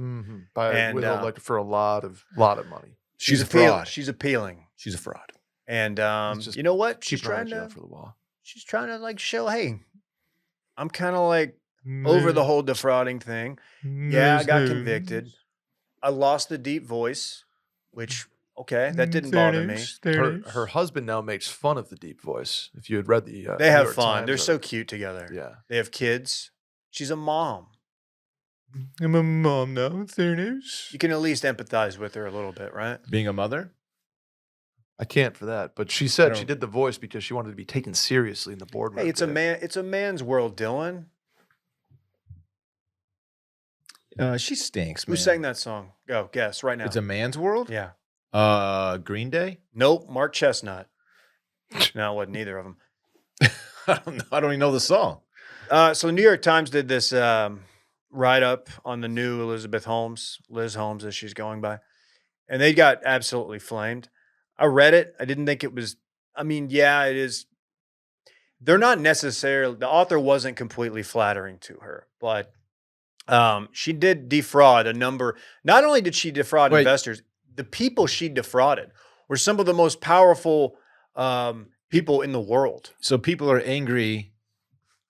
For a lot of money. She's a fraud. She's appealing. She's a fraud. And just you know what? She's trying to for the wall. She's trying to like show, hey, I'm kind of like over the whole defrauding thing. Yeah, I got convicted. I lost the deep voice, which okay, that didn't bother me. Her husband now makes fun of the deep voice. If you had read the, they New have York fun. Times They're so cute together. Yeah, they have kids. She's a mom. I'm a mom now. Theranos. You can at least empathize with her a little bit, right? Being a mother. I can't for that, but she said she did the voice because she wanted to be taken seriously in the boardroom. Hey, it's a man's world, Dylan. She stinks, man. Who sang that song? Go, guess right now. It's a man's world? Yeah. Green Day? Nope, Mark Chestnut. No, it wasn't either of them. I don't know. I don't even know the song. So the New York Times did this write-up on the new Elizabeth Holmes, Liz Holmes as she's going by, and they got absolutely flamed. I read it. I didn't think it was, I mean, yeah, it is. They're not necessarily, the author wasn't completely flattering to her, but she did defraud a number. Not only did she defraud investors, the people she defrauded were some of the most powerful people in the world. So people are angry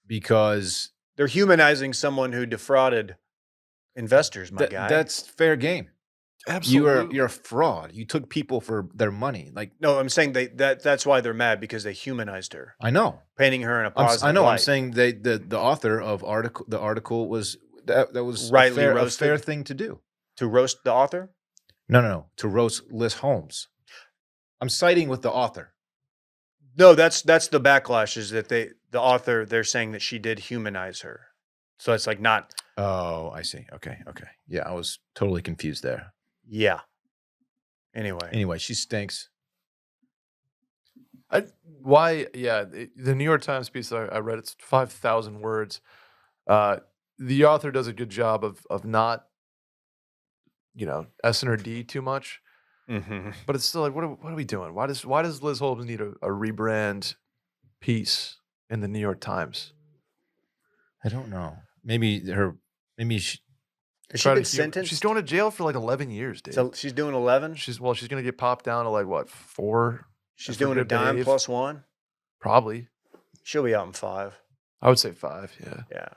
because they're humanizing someone who defrauded investors, my guy. That's fair game. Absolutely. You're a fraud. You took people for their money. Like, no, I'm saying that's why they're mad, because they humanized her. I know. Painting her in a positive I know. light. I'm saying the author of the article was that was rightly a fair thing to do. To roast the author? No. To roast Liz Holmes. I'm siding with the author. No, that's the backlash, is that the author, they're saying that she did humanize her. So it's like not. Oh, I see. Okay. Yeah, I was totally confused there. Yeah. Anyway, she stinks. The New York Times piece I read, it's 5,000 words. The author does a good job of not, S or D too much. Mm-hmm. But it's still like, what are we doing? Why does Liz Holmes need a rebrand piece in the New York Times? I don't know. Maybe she. Has she been sentenced? She's going to jail for like 11 years, Dave. So she's doing 11? She's going to get popped down to like what, 4? She's doing a dime plus 1? Probably. She'll be out in 5. I would say 5, yeah. Yeah.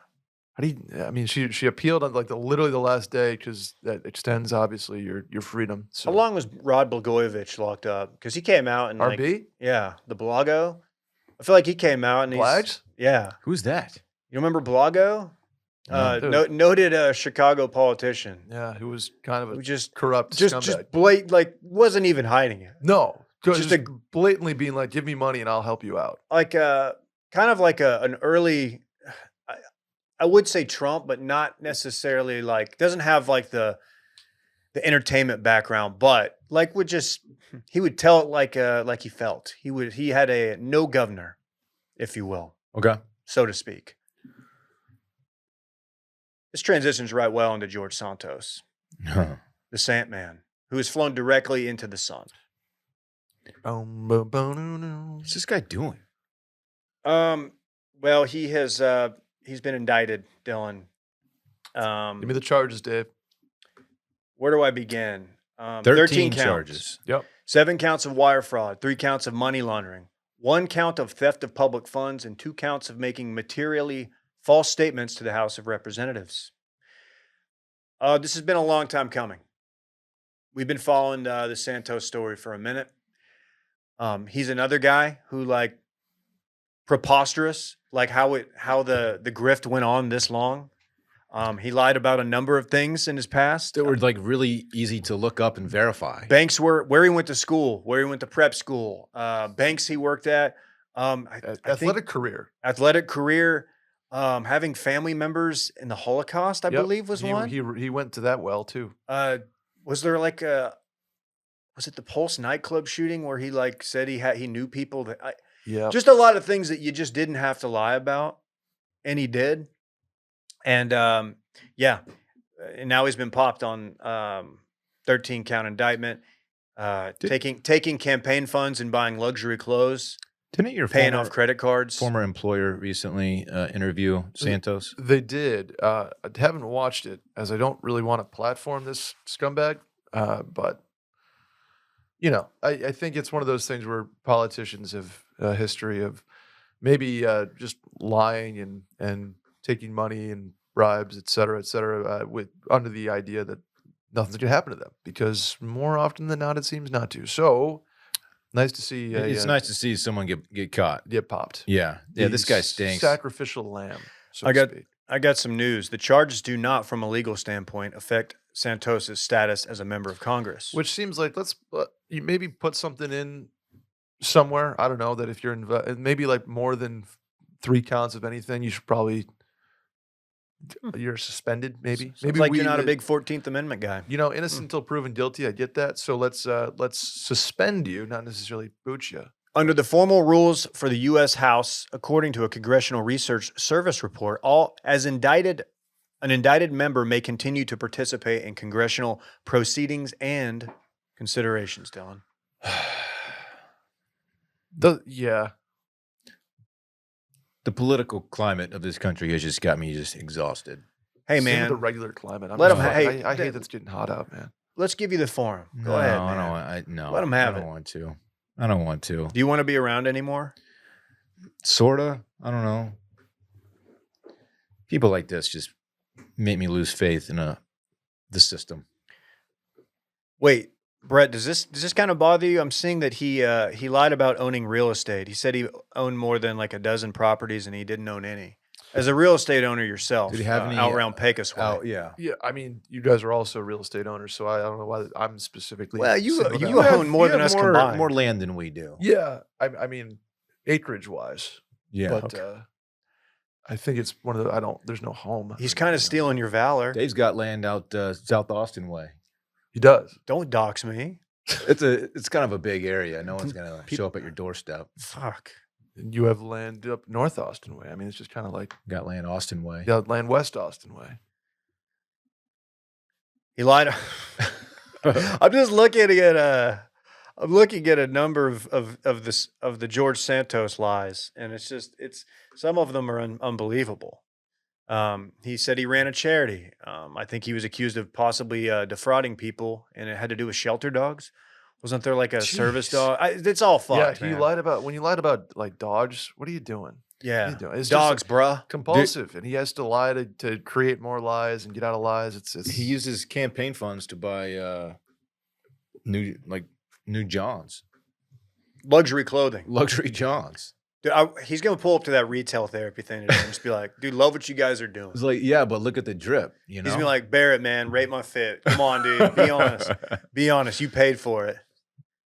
How do you, I mean, she appealed on like literally the last day, because that extends obviously your freedom. So. How long was Rod Blagojevich locked up? Because he came out and RB? The Blago. I feel like he came out and Blags? Yeah. Who's that? You remember Blago? No. Noted Chicago politician. Yeah, who was kind of Who just corrupt just scumbag. wasn't even hiding it. No, Just just blatantly being like, "Give me money and I'll help you out." Like kind of like an early, I would say Trump, but not necessarily like, doesn't have like the entertainment background, but like he would tell it like he felt. He had a no governor, if you will, Okay. so to speak. This transitions right well into George Santos, the Sandman, who has flown directly into the sun. What's this guy doing? Well, he's been indicted, Dylan. Give me the charges, Dave. Where do I begin? 13 counts. charges. Yep. 7 counts of wire fraud, 3 counts of money laundering, 1 count of theft of public funds, and 2 counts of making materially false statements to the House of Representatives. This has been a long time coming. we've been following the Santos story for a minute. He's another guy who like preposterous, like how the grift went on this long. He lied about a number of things in his past. They were like really easy to look up and verify. Banks were where he went to school, where he went to prep school, banks he worked at. I think Athletic career. athletic career, having family members in the Holocaust, I Yep. believe was one. He went to that well too. Was there like was it the Pulse nightclub shooting where he like said he knew people that Yeah. just a lot of things that you just didn't have to lie about, and he did. And yeah, and now he's been popped on 13 count indictment, taking campaign funds and buying luxury clothes, Didn't your paying off credit cards. former employer recently interview Santos? They did. I haven't watched it as I don't really want to platform this scumbag. But you know, I think it's one of those things where politicians have a history of maybe just lying and taking money and bribes, et cetera, with under the idea that nothing's going to happen to them, because more often than not, it seems not to. So nice to see. It's nice to see someone get caught. get popped. Yeah. Yeah, this guy The stinks. Sacrificial lamb. So I to got- speak. I got some news. The charges do not, from a legal standpoint, affect Santos's status as a member of Congress. Which seems like you maybe put something in somewhere. I don't know that if you're maybe like more than 3 counts of anything, you should probably you're suspended. Maybe Sounds like you're not a big 14th Amendment guy. innocent until proven guilty. I get that. So let's suspend you, not necessarily boot you. Under the formal rules for the U.S. House, according to a Congressional Research Service report, an indicted member may continue to participate in congressional proceedings and considerations, Dylan. Yeah. The political climate of this country has just got me just exhausted. Hey, Same with man, the regular climate. Let 'em- I hey, hate that it's getting hot out, man. let's give you the forum. Go No, ahead, I man. don't want. No, Let 'em have I don't it. want to. I don't want to. Do you want to be around anymore? Sorta. I don't know. People like this just make me lose faith in the system. Wait, Brett, does this kind of bother you? I'm seeing that he lied about owning real estate. He said he owned more than like a dozen properties and he didn't own any. As a real estate owner yourself, Did he have any, out around Pecos Way? Oh yeah. Yeah, I mean, you guys are also real estate owners, so I don't know why I'm specifically. Well, you singled you out. own more than us combined. More land than we do. Yeah, I mean, acreage wise, Yeah. but I think it's one of the. There's no home. He's kind of stealing your valor. Dave's got land out South Austin way. He does. Don't dox me. It's kind of a big area. No one's gonna show up at your doorstep. Fuck. And you have land up North Austin way. I mean, it's just kind of like Got land Austin way. land West Austin way. He lied. I'm just looking at I'm looking at a number of the George Santos lies, and it's some of them are unbelievable. He said he ran a charity. I think he was accused of possibly defrauding people, and it had to do with shelter dogs. Wasn't there like a service Jeez. dog? It's all fucked, Yeah, man. when you lied about like dogs. What are you doing? Yeah, What are you doing? It's dogs, just bruh. compulsive, and he has to lie to create more lies and get out of lies. It's He uses campaign funds to buy new Johns, Luxury clothing. luxury Johns. Dude, he's gonna pull up to that retail therapy thing today and just be like, "Dude, love what you guys are doing." It's like, yeah, but look at the drip. You know, He's gonna be like, "Barrett, man, rate my fit. Come on, dude. Be honest. Be honest. You paid for it."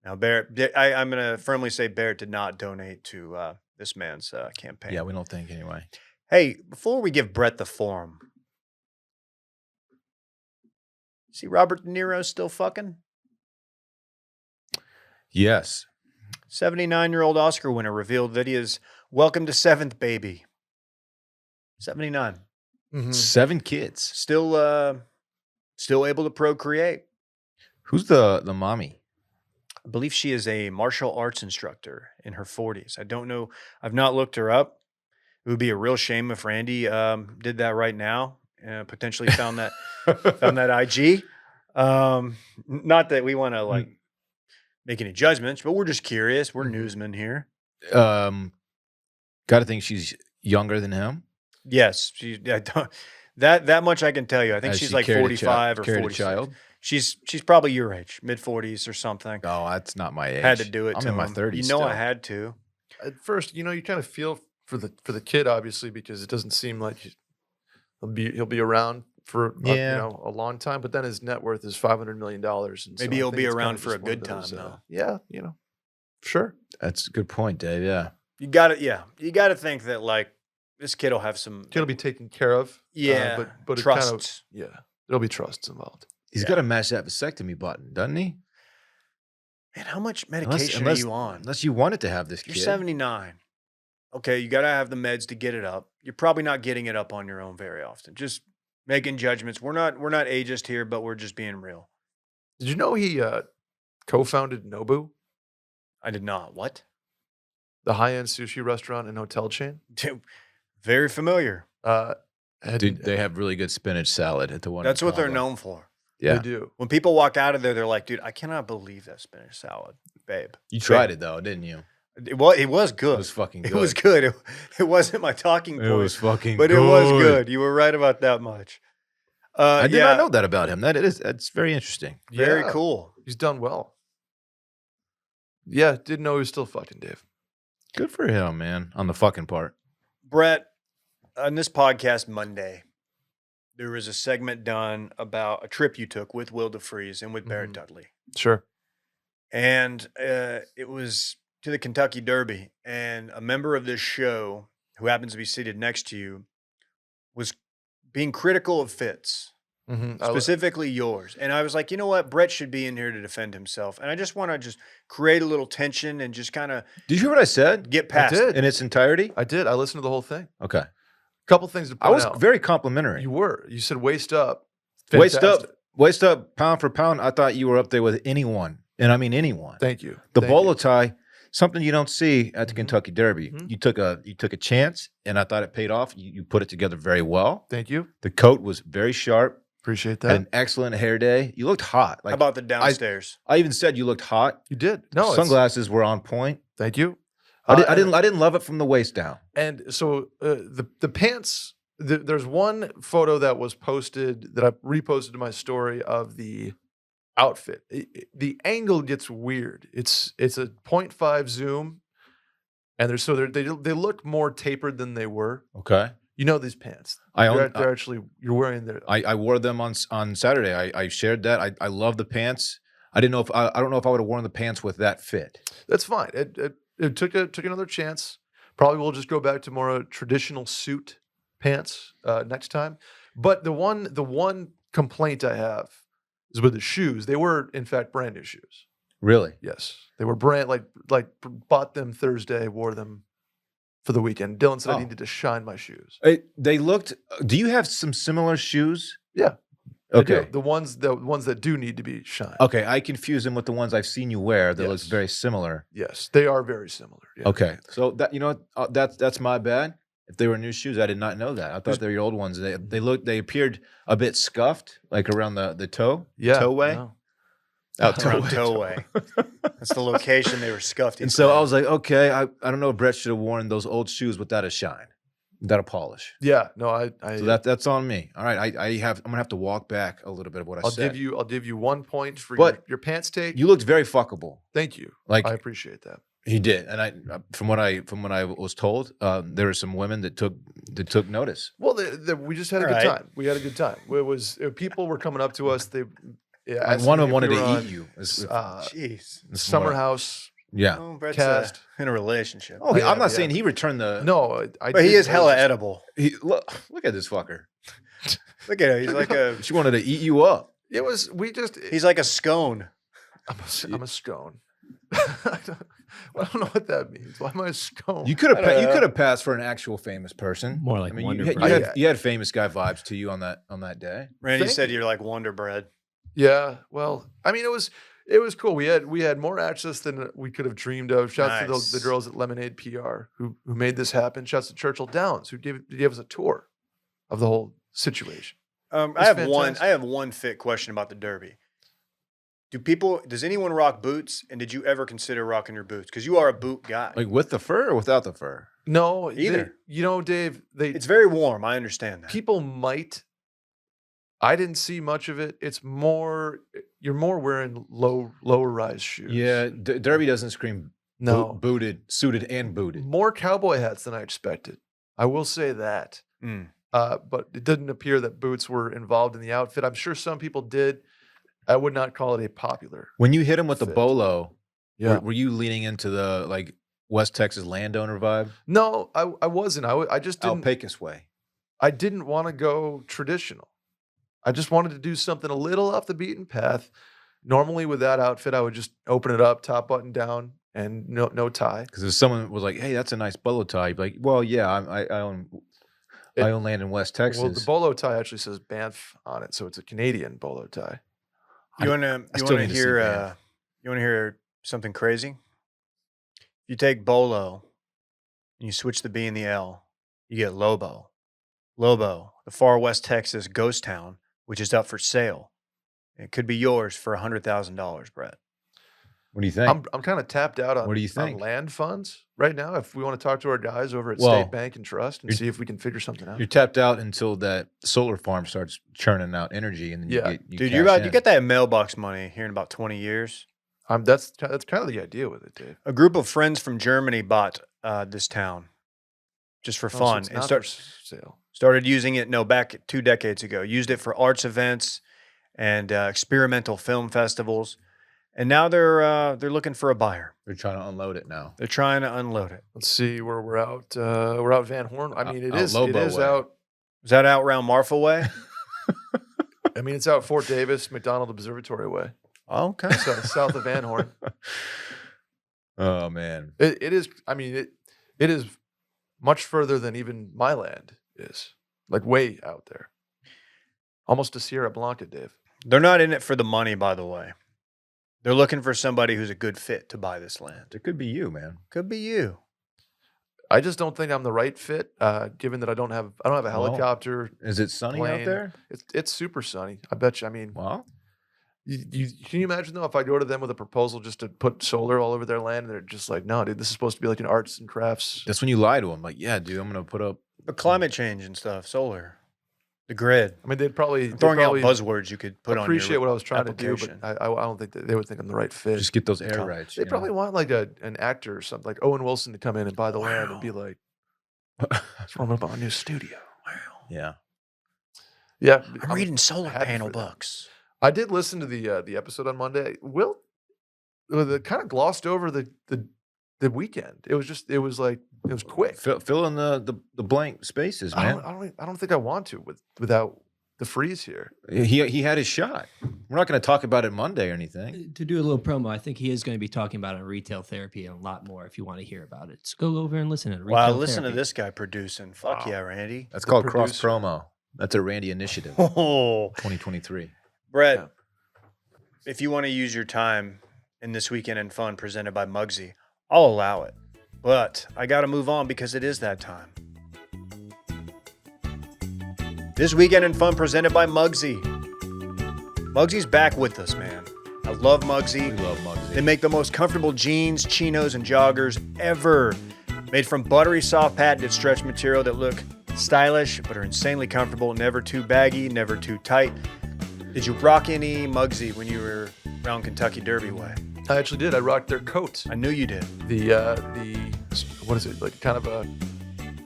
Now, Barrett, I'm gonna firmly say Barrett did not donate to this man's campaign. yeah, we don't think anyway. Hey, before we give Brett the forum, see Robert DeNiro still fucking? Yes, 79-year-old Oscar winner revealed that he is welcome to seventh baby. 79. Mhm. 7 kids. Still able to procreate. Who's the mommy? I believe she is a martial arts instructor in her 40s. I don't know. I've not looked her up. It would be a real shame if Randy did that right now. Potentially found that IG. Not that we want to like make any judgments, but we're just curious. We're newsmen here. Got to think she's younger than him. Yes, that much I can tell you. I think Has she's she like carried a 45 or carried a 46. child? She's probably your age, mid-40s or something. No, that's not my age. Had to do it. I'm to in my him. 30s. You know, I still. had to. At first, you kind of feel for the kid, obviously, because it doesn't seem like he'll be around for a long time. But then his net worth is $500 million, and Maybe so he'll I think be it's around kinda for a just one of good time, those, though. Yeah, sure. That's a good point, Dave. Yeah. You got to, You got to think that like this kid will have some. Kid will be taken care of. Yeah, but it kind of trusts. there'll be trusts involved. He's got to match that vasectomy button, doesn't he? Man, how much medication are you on? Unless you wanted to have this You're kid. 79. Okay, you got to have the meds to get it up. You're probably not getting it up on your own very often. Just making judgments. We're not ageist here, but we're just being real. Did you know he co-founded Nobu, I did not. What? the high-end sushi restaurant and hotel chain? Very familiar. Dude, they have really good spinach salad at the one. That's in what they're Cabo. known for. Yeah. They do. When people walk out of there, they're like, dude, I cannot believe that spinach salad, babe. You tried it though, didn't you? It was good. It was fucking good. It was good. It wasn't my talking point. It was fucking but good. it was good. You were right about that much. I did not know that about him. That's very interesting. Very Yeah, cool. He's done well. Yeah, didn't know he was still fucking Dave. Good for him, man. On the fucking part. Brett, on this podcast Monday, there was a segment done about a trip you took with Will DeFreeze and with Barrett Mhm. Dudley. Sure. And it was to the Kentucky Derby. And a member of this show, who happens to be seated next to you, was being critical of Fitz, specifically yours. And I was like, you know what? Brett should be in here to defend himself. And I just want to just create a little tension and just kind of Did you hear what I said? get past did. it. In its entirety? I did. I listened to the whole thing. Okay. Couple things to I point was out. very complimentary. You were. You said waist up. Waist up, pound for pound. I thought you were up there with anyone. And I mean anyone. Thank you. The Thank bolo you. tie, something you don't see at the Mhm. Kentucky Derby. Mhm. You took a chance, and I thought it paid off. You put it together very well. Thank you. The coat was very sharp. Appreciate Had that. an excellent hair day. You looked hot. How about the downstairs? I even said you looked hot. You did. No, it's- Sunglasses were on point. Thank you. I didn't love it from the waist down. And so the pants. There's one photo that was posted that I reposted to my story of the outfit. The angle gets weird. It's a 0.5 zoom, and they look more tapered than they were. Okay. You know these pants. You're You're wearing them. I wore them on Saturday. I shared that. I love the pants. I didn't know if I don't know if I would have worn the pants with that fit. That's fine. It took another chance. Probably we'll just go back to more traditional suit pants next time. But the one complaint I have is with the shoes. They were in fact brand new shoes. Really? Yes, they were brand like bought them Thursday, wore them for the weekend. Dylan said I Oh. needed to shine my shoes. They looked. Do you have some similar shoes? Yeah. I do. Okay. The ones that do need to be shined. Okay. I confuse them with the ones I've seen you wear. That looks Yes. very similar. Yes, they are very similar. Yeah. Okay. So that that's my bad. If they were new shoes, I did not know that. I thought they were your old ones. They appeared a bit scuffed, like around the toe. Yeah. Toeway. no. Oh, Around toeway. Toeway. That's the location they were scuffed in. And so I was like, okay, I don't know if Brett should have worn those old shoes without a shine, without a polish. Yeah. No. I So that's on me. All right, I'm gonna have to walk back a little bit of what I I'll said. I'll give you 1 point for But your pants take. You looked very fuckable. Thank you. Like I appreciate that. he did, and I from what I was told, there were some women that took notice. Well, we just had a All good right. time. We had a good time. It was people were coming up to us. They Like asked one me of them if we wanted were to on, eat you. Jeez. It's Summer more- House. Yeah. Oh, Brett's Cast. in a relationship. Oh, I I'm am, not yeah. saying he returned the. No, I. But he did- is I hella was just- edible. Look at this fucker. Look at him. He's like a She wanted to eat you up. It was. We just. he's like a scone. I'm a scone. I don't know what that means. Why am I a scone? You could I don't have know. passed for an actual famous person. More like I mean, Wonder you Bread. you had famous guy vibes to you on that day. Randy Thank said you. you're like Wonder Bread. Yeah. Well, I mean, it was cool. We had more access than we could have dreamed of. Shouts to Nice. the girls at Lemonade PR who made this happen. Shouts to Churchill Downs who gave us a tour of the whole situation. I It's have fantastic. one fit question about the Derby. Does anyone rock boots? And did you ever consider rocking your boots? Because you are a boot guy. Like with the fur or without the fur? No, Either. Dave, it's very warm. I understand that. people might I didn't see much of it. It's more you're more wearing lower rise shoes. Yeah, Derby doesn't scream No. booted, suited, and booted. More cowboy hats than I expected. I will say that. Mm. But it didn't appear that boots were involved in the outfit. I'm sure some people did. I would not call it a popular. When you hit him with the Fit. bolo, Yeah. were you leaning into the like West Texas landowner vibe? No, I wasn't. I just didn't. Alpacas way. I didn't want to go traditional. I just wanted to do something a little off the beaten path. Normally with that outfit, I would just open it up, top button down, and no tie. Because if someone was like, "Hey, that's a nice bolo tie," you'd be like, "Well, yeah, I own land in West Texas." Well, the bolo tie actually says Banff on it, so it's a Canadian bolo tie. You want I to still need to see hear Banff. you want to hear something crazy? If you take Bolo and you switch the B and the L, you get Lobo. Lobo, the far West Texas ghost town, which is up for sale. It could be yours for $100,000, Brett. What do you think? I'm kind of tapped out on, What do you on think? land funds right now. If we want to talk to our guys over at Well, State Bank and Trust and you're- see if we can figure something out. You're tapped out until that solar farm starts churning out energy, and then Yeah. you Dude, cash you in. get that mailbox money here in about 20 years. That's kind of the idea with it, Dave. A group of friends from Germany bought this town just for Oh, so fun it's and not for sale. started using it, back 2 decades ago. Used it for arts events and experimental film festivals. And now they're looking for a buyer. They're trying to unload it now. They're trying to unload it. Let's see where we're out. We're out Van Horn. I mean, it out is Lobo way. out. Is that out around Marfa way? I mean, it's out Fort Davis, McDonald Observatory way. Okay. So south of Van Horn. Oh man, It is. I mean, it is much further than even my land is. Like way out there, almost to Sierra Blanca, Dave. They're not in it for the money, by the way. They're looking for somebody who's a good fit to buy this land. it could be you, man. Could be you. I just don't think I'm the right fit, given that I don't have a Well, helicopter. Is it sunny out Plane. there? It's super sunny. I bet you. I mean, Well, can you imagine though if I go to them with a proposal just to put solar all over their land, and they're just like, no, dude, this is supposed to be like an arts and crafts. that's when you lie to them. Like, yeah, dude, I'm gonna put up. But climate change and stuff, solar, the grid. I mean, they'd probably I'm throwing out probably buzzwords you could put on appreciate your what I was trying to do, application. but I don't think that they would think I'm the right fit. Just get those air Come- rights. They you probably know? want like an actor or something, like Owen Wilson to come in and buy the land and be Wow. like, "It's rolling up on a new studio." Wow. Yeah. Yeah, I'm reading solar happy panel for them. books. I did listen to the episode on Monday. Will kind of glossed over the weekend. It was quick. Fill in the blank spaces, man. I don't think I want to without the freeze here. He had his shot. We're not going to talk about it Monday or anything. To do a little promo, I think he is going to be talking about it on retail therapy and a lot more if you want to hear about it. So go over and listen to Retail Wow, listen to Therapy. this guy producing. Fuck Wow. yeah, Randy. That's The called cross producer. promo. That's a Randy initiative. Oh, 2023. Brett, Yeah. if you want to use your time in this weekend in fun presented by Muggsy, I'll allow it. But I got to move on because it is that time. This weekend in fun presented by Muggsy. Muggsy's back with us, man. I love Muggsy. We love They Muggsy. make the most comfortable jeans, chinos, and joggers ever. Made from buttery soft patented stretch material that look stylish but are insanely comfortable, never too baggy, never too tight. Did you rock any Muggsy when you were around Kentucky Derby way? I actually did. I rocked their coat. I knew you did. The what is it, like kind of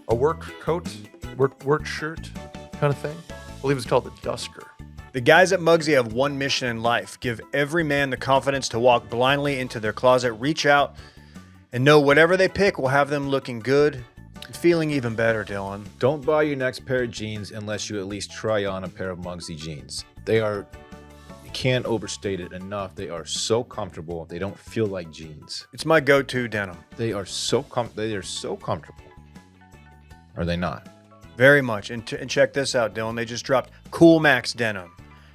a work coat, work shirt kind of thing. I believe it's called the Dusker. The guys at Muggsy have one mission in life: give every man the confidence to walk blindly into their closet, reach out, and know whatever they pick will have them looking good and feeling even better, Dylan. Don't buy your next pair of jeans unless you at least try on a pair of Muggsy jeans. They are, you can't overstate it enough. They are so comfortable. They don't feel like jeans. It's my go-to denim. They are so comfortable. Are they not? Very much. And check this out, Dylan. They just dropped Cool Max denim.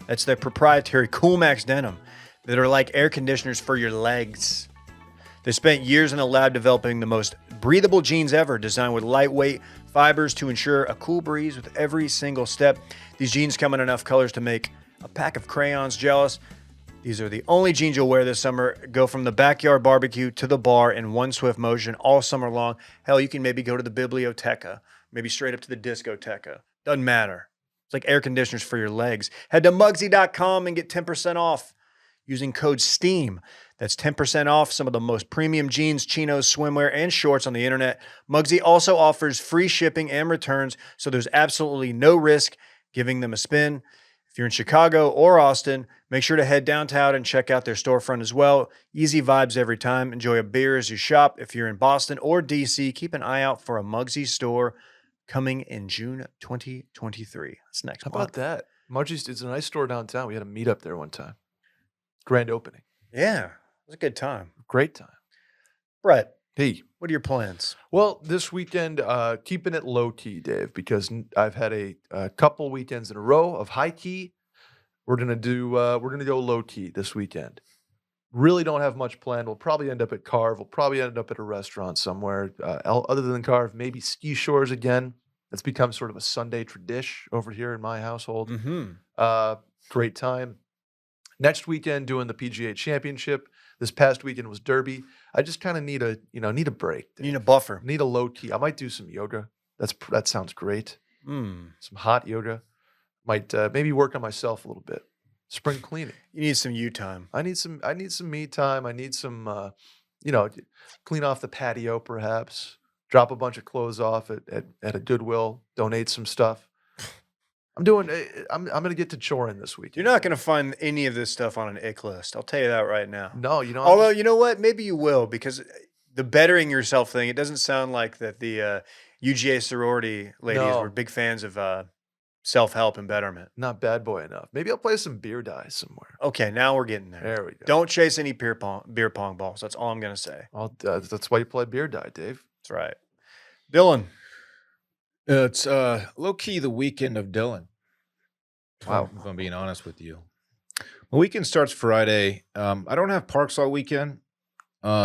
That's their proprietary Cool Max denim that are like air conditioners for your legs. They spent years in a lab developing the most breathable jeans ever, designed with lightweight fibers to ensure a cool breeze with every single step. These jeans come in enough colors to make a pack of crayons jealous. These are the only jeans you'll wear this summer. Go from the backyard barbecue to the bar in one swift motion all summer long. Hell, you can maybe go to the biblioteca, maybe straight up to the discoteca. Doesn't matter. It's like air conditioners for your legs. Head to Mugsy.com and get 10% off using code STEAM. That's 10% off some of the most premium jeans, chinos, swimwear, and shorts on the internet. Mugsy also offers free shipping and returns, so there's absolutely no risk giving them a spin. If you're in Chicago or Austin, make sure to head downtown and check out their storefront as well. Easy vibes every time. Enjoy a beer as you shop. If you're in Boston or DC, keep an eye out for a Mugsy store coming in June 2023. That's next How month. about that? Mudgy's is a nice store downtown. We had a meetup there one time. Grand opening. Yeah, it was a good time. Great time. Brett, Hey, what are your plans? well, this weekend, keeping it low key, Dave, because I've had a couple weekends in a row of high key. We're gonna go low key this weekend. Really don't have much planned. We'll probably end up at Carve. We'll probably end up at a restaurant somewhere. Other than Carve, maybe ski shores again. It's become sort of a Sunday tradition over here in my household. Mm-hmm. Great time. Next weekend doing the PGA Championship. This past weekend was Derby. I just kind of need a break. You need a Dave. buffer. Need a low key. I might do some yoga. That sounds great. Mm. Some hot yoga. Might maybe work on myself a little bit. Spring cleaning. You need some you time. I need some me time. I need some clean off the patio perhaps. Drop a bunch of clothes off at a Goodwill. Donate some stuff. I'm gonna get to choring this week. You're not going to find any of this stuff on an Ick List. I'll tell you that right now. No, you know. Although, you know what? Maybe you will, because the bettering yourself thing, it doesn't sound like that the UGA Sorority ladies No. were big fans of self-help and betterment. Not bad boy enough. Maybe I'll play some beer dice somewhere. Okay, now we're getting there. There we go. Don't chase any beer pong balls. That's all I'm going to say. That's why you play beer die, Dave. That's right. Dylan. It's low key the weekend of Dylan. Wow. If I'm being honest with you. My weekend starts Friday. I don't have parks all weekend,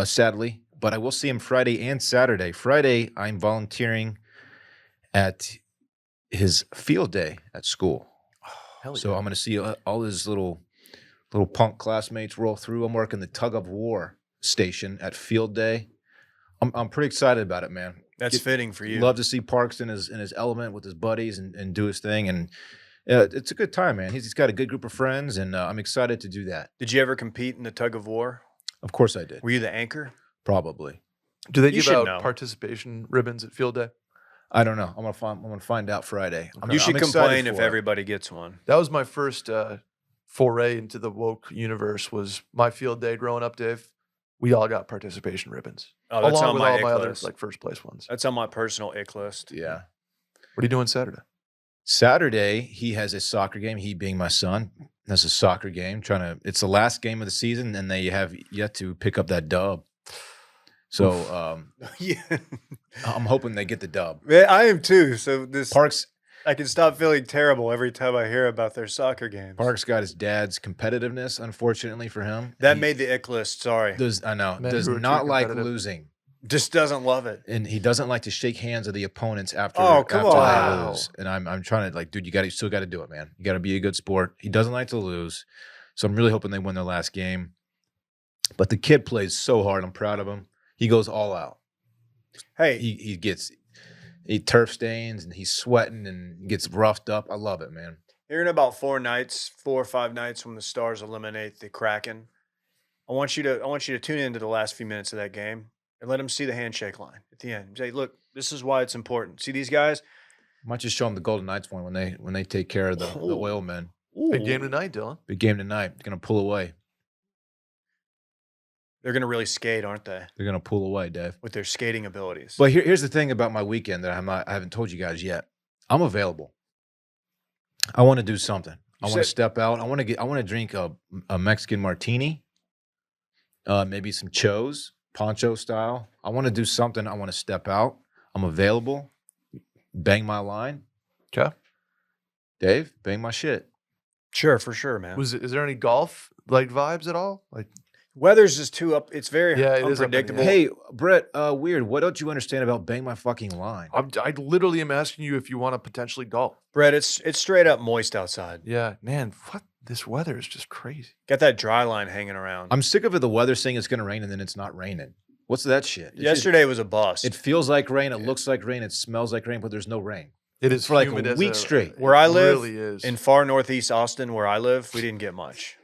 sadly, but I will see him Friday and Saturday. Friday, I'm volunteering at his field day at school. Hell So I'm going to see all his little punk classmates roll through. I'm working the tug of war station at field day. I'm pretty excited about it, man. That's fitting for you. Love to see Parks in his element with his buddies and do his thing. And it's a good time, man. He's got a good group of friends, and I'm excited to do that. Did you ever compete in the tug of war? Of course I did. Were you the anchor? Probably. Do they You give should out know. participation ribbons at field day? I don't know. I'm gonna find out Friday. You should I'm excited complain if for it. everybody gets one. That was my first foray into the woke universe. Was my field day growing up, Dave? We all got participation ribbons, Oh, that's along on with my all Ick my other list. like first place ones. That's on my personal Ick list. Yeah. What are you doing Saturday? Saturday, he has a soccer game. He being my son has a soccer game. It's the last game of the season, and they have yet to pick up that dub. So Yeah. I'm hoping they get the dub. Man, I am too. So Parks I can stop feeling terrible every time I hear about their soccer games. Parks got his dad's competitiveness, unfortunately for him. That He made the Ick list. Sorry. I know Man, does you were too not like competitive. losing, Just doesn't love it. and he doesn't like to shake hands of the opponents after. Oh, come after on. they lose. And I'm trying to dude, you still got to do it, man. You got to be a good sport. He doesn't like to lose, so I'm really hoping they win their last game. But the kid plays so hard. I'm proud of him. He goes all out. Hey, He turf stains and he's sweating and gets roughed up. I love it, man. here in about 4 or 5 nights when the Stars eliminate the Kraken, I want you to tune into the last few minutes of that game and let them see the handshake line at the end. Say, look, this is why it's important. See these guys? Might just show them the Golden Knights one when they take care of the oil men. Big game tonight, Dylan. Big game tonight. They're gonna pull away. They're going to really skate, aren't they? They're gonna pull away, Dave. With their skating abilities. But here's the thing about my weekend that I haven't told you guys yet. I'm available. I want to do something. I want to step out. I want to drink a Mexican martini. Maybe some chos, poncho style. I want to do something. I want to step out. I'm available. Bang my line. Okay. Dave, bang my shit. Sure, for sure, man. Is there any golf like vibes at all? Like Weather's just too up. It's very Yeah, it is up in the unpredictable. air. Hey, Brett, weird. What don't you understand about bang my fucking line? I literally am asking you if you want to potentially golf. Brett, it's straight up moist outside. Yeah, man. What this weather is just crazy. Got that dry line hanging around. I'm sick of it. The weather saying it's going to rain and then it's not raining. What's that shit? Yesterday was a bust. It feels like rain. It looks like rain. It smells like rain, but there's no rain. It is for like humid a as week straight. Where I it live, really is. in far northeast Austin, where I live, we didn't get much.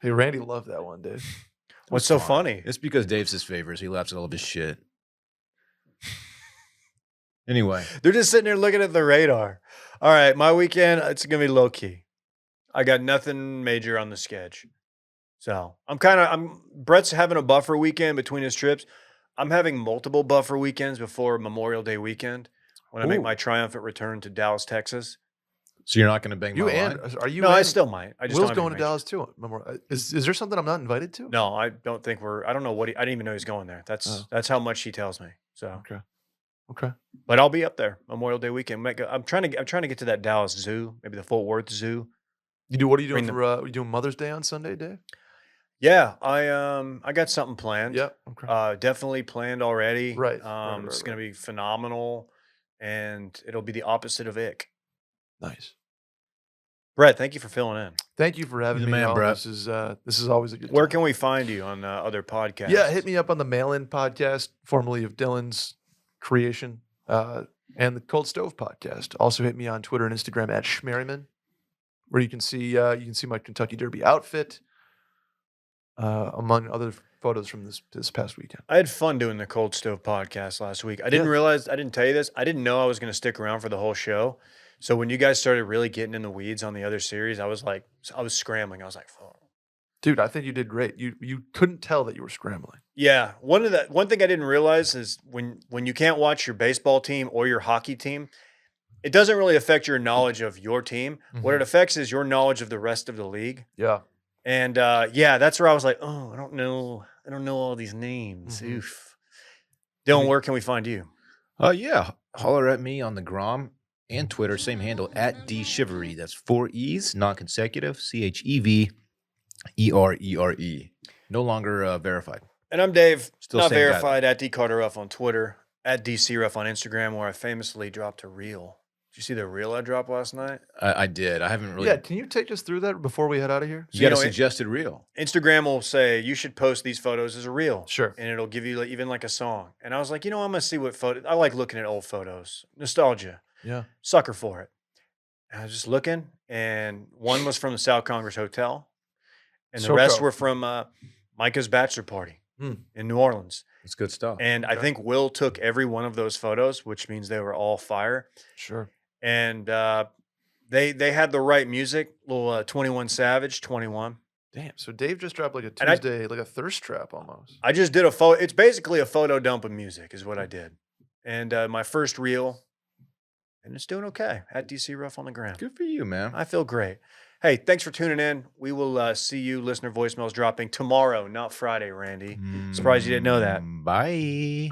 Hey, Randy loved that one, Dave. What's It's so fine. funny? It's because Dave's his favors. He laughs at all of his shit. Anyway, They're just sitting there looking at the radar. All right, my weekend, it's going to be low key. I got nothing major on the sketch. So Brett's having a buffer weekend between his trips. I'm having multiple buffer weekends before Memorial Day weekend when I make Ooh. my triumphant return to Dallas, Texas. so you're not going to bang You my and line? are you? No, I and- still might. I just Will's don't have going to any major- Dallas too. Is there something I'm not invited to? No, I don't think I don't know what I didn't even know he's going there. That's how much he tells me. So, Okay. but I'll be up there Memorial Day weekend. I'm trying to get to that Dallas Zoo, maybe the Fort Worth Zoo. What are you doing Bring for? Are you doing Mother's Day on Sunday, Dave? Yeah, I got something planned. Yep. Okay. Definitely planned already. Right, It's right. gonna be phenomenal, and it'll be the opposite of Ick. Nice. Brett, thank you for filling in. Thank you for having You're me the man, on. Brett. This is always a good. Where time. can we find you on other podcasts? Yeah, hit me up on the Mail-In podcast, formerly of Dylan's creation, and the Cold Stove podcast. Also hit me on Twitter and Instagram at Schmerriman, where you can see my Kentucky Derby outfit, among other photos from this past weekend. I had fun doing the Cold Stove podcast last week. I didn't realize, I didn't tell you this. I didn't know I was going to stick around for the whole show. So when you guys started really getting in the weeds on the other series, I was scrambling. I was like, oh. Dude, I think you did great. You couldn't tell that you were scrambling. Yeah. One thing I didn't realize is when you can't watch your baseball team or your hockey team, it doesn't really affect your knowledge of your team. What it affects is your knowledge of the rest of the league. Yeah. And that's where I was like, oh, I don't know all these names. Mhm. Oof. Dylan, where can we find you? Yeah. Holler at me on the Grom and Twitter, same handle at DShivery. That's 4 E's, non-consecutive, CHEVERERE. No longer verified. And I'm Dave, Still not same guy, though. verified, at DCarterRuff on Twitter, at DCRuff on Instagram, where I famously dropped a reel. Did you see the reel I dropped last night? I did. I haven't really. Yeah. Can you take us through that before we head out of here? You got a know, suggested reel. Instagram will say, you should post these photos as a reel. Sure. And it'll give you even like a song. And I was like, I'm going to see what photo. I like looking at old photos. Nostalgia. Yeah. Sucker for it. And I was just looking, and one was from the South Congress Hotel, and the rest SoCo. were from Micah's bachelor party in New Orleans. It's good stuff. And I think Will took every one of those photos, which means they were all fire. Sure. And they had the right music, little 21 Savage, 21. Damn. So Dave just dropped like a And I- Tuesday, like a thirst trap almost. I just did a photo. It's basically a photo dump of music is what I did. And my first reel, and it's doing okay. At DC Ruff on the ground. Good for you, man. I feel great. Hey, thanks for tuning in. We will see you, listener voicemails dropping tomorrow, not Friday, Randy. Surprised you didn't know that. Bye.